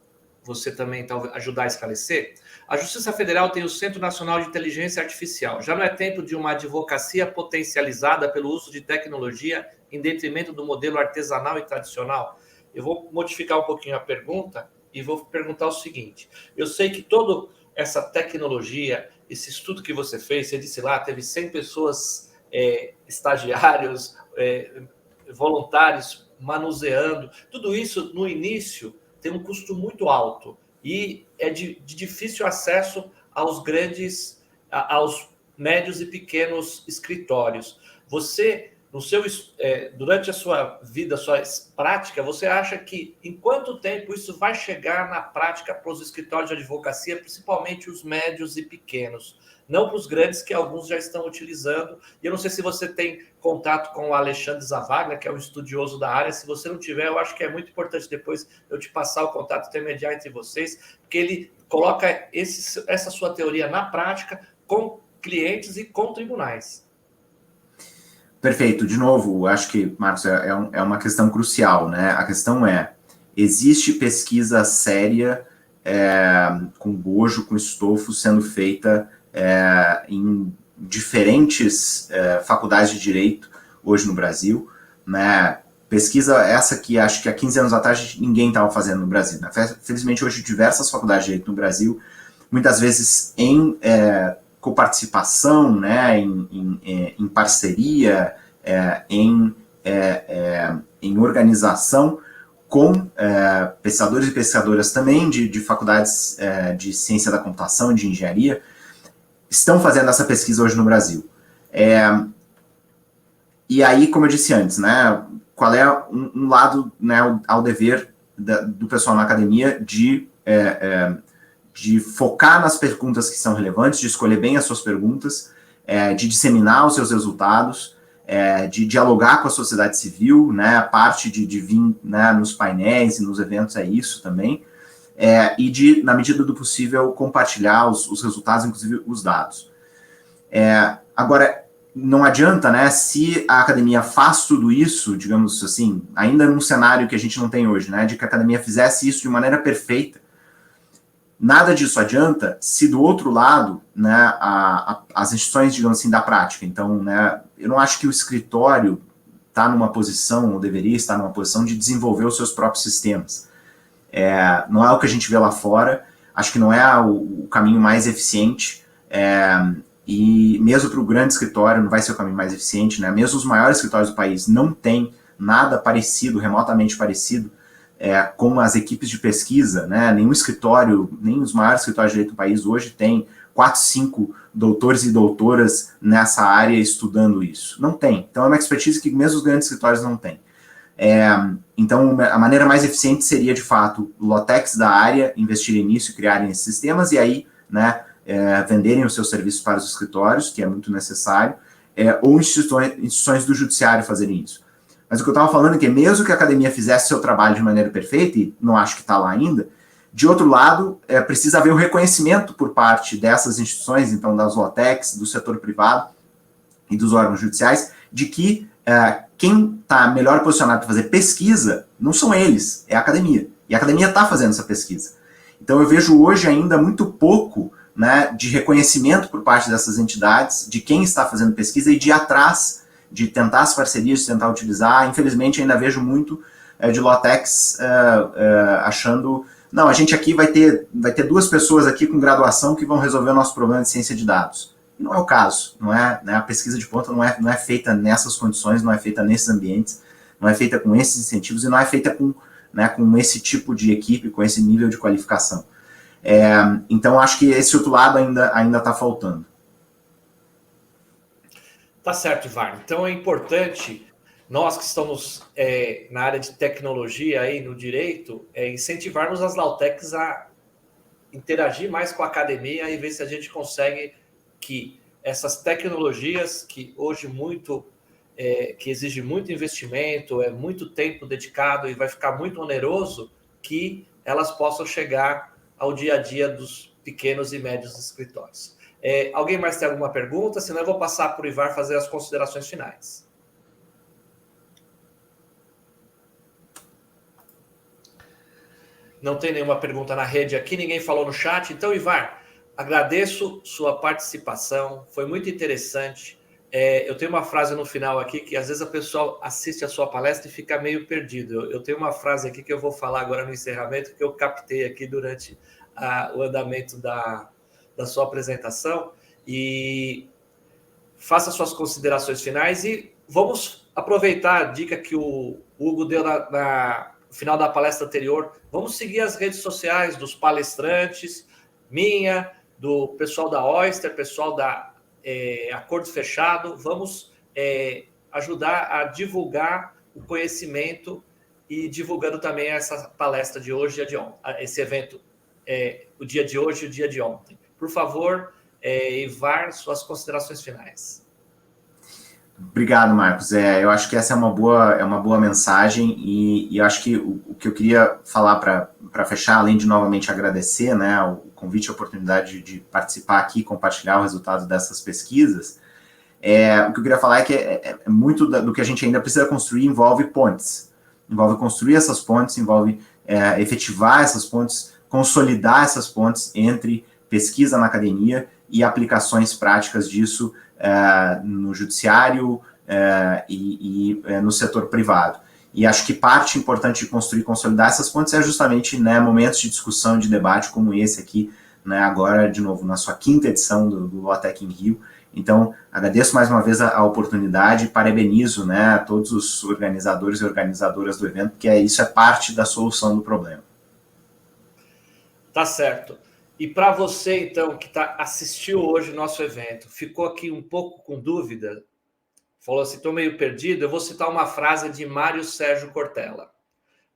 você também talvez ajudar a esclarecer. A Justiça Federal tem o Centro Nacional de Inteligência Artificial. Já não é tempo de uma advocacia potencializada pelo uso de tecnologia em detrimento do modelo artesanal e tradicional? Eu vou modificar um pouquinho a pergunta e vou perguntar o seguinte. Eu sei que toda essa tecnologia, esse estudo que você fez, você disse lá, teve 100 pessoas, estagiários, voluntários, manuseando. Tudo isso, no início, tem um custo muito alto e é de difícil acesso aos médios e pequenos escritórios. Você, durante a sua vida, a sua prática, você acha que em quanto tempo isso vai chegar na prática para os escritórios de advocacia, principalmente os médios e pequenos? Não para os grandes, que alguns já estão utilizando. E eu não sei se você tem contato com o Alexandre Zavaglia, que é um estudioso da área. Se você não tiver, eu acho que é muito importante depois eu te passar o contato intermediário entre vocês, porque ele coloca essa sua teoria na prática com clientes e com tribunais. Perfeito. De novo, acho que, Marcos, é uma questão crucial, né? A questão existe pesquisa séria, com bojo, com estofo, sendo feita em diferentes faculdades de direito hoje no Brasil, né? Pesquisa essa que acho que há 15 anos atrás ninguém estava fazendo no Brasil, né? Felizmente hoje diversas faculdades de direito no Brasil, muitas vezes em coparticipação, né? Em parceria, em organização com pesquisadores e pesquisadoras também de faculdades de ciência da computação, de engenharia, estão fazendo essa pesquisa hoje no Brasil. E aí, como eu disse antes, né, qual é um lado, né, ao dever do pessoal na academia de focar nas perguntas que são relevantes, de escolher bem as suas perguntas, de disseminar os seus resultados, de dialogar com a sociedade civil, né, a parte de vir, né, nos painéis e nos eventos é isso também, e de, na medida do possível, compartilhar os resultados, inclusive os dados. Agora, não adianta, né, se a academia faz tudo isso, digamos assim, ainda num cenário que a gente não tem hoje, né, de que a academia fizesse isso de maneira perfeita, nada disso adianta se do outro lado, né, as instituições, digamos assim, da prática. Então, né, eu não acho que o escritório está numa posição, ou deveria estar numa posição de desenvolver os seus próprios sistemas. Não é o que a gente vê lá fora, acho que não é o caminho mais eficiente, e mesmo para o grande escritório não vai ser o caminho mais eficiente, né? Mesmo os maiores escritórios do país não têm nada parecido, remotamente parecido, com as equipes de pesquisa, né? Nenhum escritório, nem os maiores escritórios de direito do país hoje tem 4, 5 doutores e doutoras nessa área estudando isso. Não tem. Então é uma expertise que mesmo os grandes escritórios não têm. Então, a maneira mais eficiente seria, de fato, LaTeX da área investirem nisso e criarem esses sistemas, e aí, né, venderem os seus serviços para os escritórios, que é muito necessário, ou instituições do judiciário fazerem isso. Mas o que eu estava falando é que mesmo que a academia fizesse seu trabalho de maneira perfeita, e não acho que está lá ainda, de outro lado, precisa haver o reconhecimento por parte dessas instituições, então das LaTeX, do setor privado e dos órgãos judiciais, de que quem está melhor posicionado para fazer pesquisa não são eles, é a academia. E a academia está fazendo essa pesquisa. Então eu vejo hoje ainda muito pouco, né, de reconhecimento por parte dessas entidades, de quem está fazendo pesquisa e de ir atrás, de tentar as parcerias, de tentar utilizar. Infelizmente ainda vejo muito de LaTeX achando, não, a gente aqui vai ter 2 pessoas aqui com graduação que vão resolver o nosso problema de ciência de dados. E não é o caso, não é, né? A pesquisa de ponta não é feita nessas condições, não é feita nesses ambientes, não é feita com esses incentivos e não é feita com esse tipo de equipe, com esse nível de qualificação. Então, acho que esse outro lado ainda está faltando. Tá certo, Ivar. Então, é importante, nós que estamos na área de tecnologia, aí no direito, incentivarmos as Lautechs a interagir mais com a academia e ver se a gente consegue que essas tecnologias que hoje que exige muito investimento, muito tempo dedicado e vai ficar muito oneroso, que elas possam chegar ao dia a dia dos pequenos e médios escritórios. Alguém mais tem alguma pergunta? Senão eu vou passar para o Ivar fazer as considerações finais. Não tem nenhuma pergunta na rede aqui, ninguém falou no chat. Então, Ivar, agradeço sua participação, foi muito interessante. Eu tenho uma frase no final aqui que às vezes a pessoa assiste a sua palestra e fica meio perdido. Eu tenho uma frase aqui que eu vou falar agora no encerramento que eu captei aqui durante o andamento da sua apresentação. E faça suas considerações finais e vamos aproveitar a dica que o Hugo deu no final da palestra anterior. Vamos seguir as redes sociais dos palestrantes, minha, do pessoal da Oyster, pessoal da Acordo Fechado. Vamos ajudar a divulgar o conhecimento e divulgando também essa palestra de hoje e de ontem, esse evento, o dia de hoje e o dia de ontem. Por favor, Ivar, suas considerações finais. Obrigado, Marcos. Eu acho que essa é uma boa mensagem e eu acho que o que eu queria falar para fechar, além de novamente agradecer, né, o convite e a oportunidade de participar aqui, compartilhar o resultado dessas pesquisas, o que eu queria falar é que muito do que a gente ainda precisa construir envolve pontes, envolve construir essas pontes, envolve efetivar essas pontes, consolidar essas pontes entre pesquisa na academia e aplicações práticas disso no judiciário e no setor privado. E acho que parte importante de construir e consolidar essas pontes é justamente, né, momentos de discussão, de debate como esse aqui, né, agora, de novo, na sua 5ª edição do LAUTECH em Rio. Então, agradeço mais uma vez a oportunidade e parabenizo, né, a todos os organizadores e organizadoras do evento, porque isso é parte da solução do problema. Tá certo. E para você, então, que assistiu hoje o nosso evento, ficou aqui um pouco com dúvida, falou assim, estou meio perdido, eu vou citar uma frase de Mário Sérgio Cortella.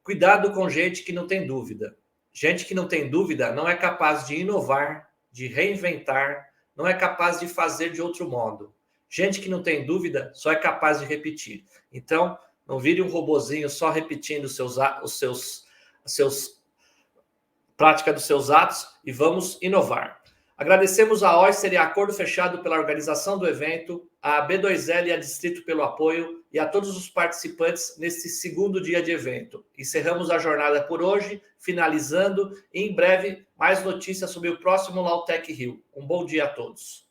Cuidado com gente que não tem dúvida. Gente que não tem dúvida não é capaz de inovar, de reinventar, não é capaz de fazer de outro modo. Gente que não tem dúvida só é capaz de repetir. Então, não vire um robozinho só repetindo prática dos seus atos e vamos inovar. Agradecemos a Oyster e a Acordo Fechado pela organização do evento, a B2L e a Distrito pelo apoio e a todos os participantes nesse 2º dia de evento. Encerramos a jornada por hoje, finalizando e em breve mais notícias sobre o próximo LAUTECH Rio. Um bom dia a todos.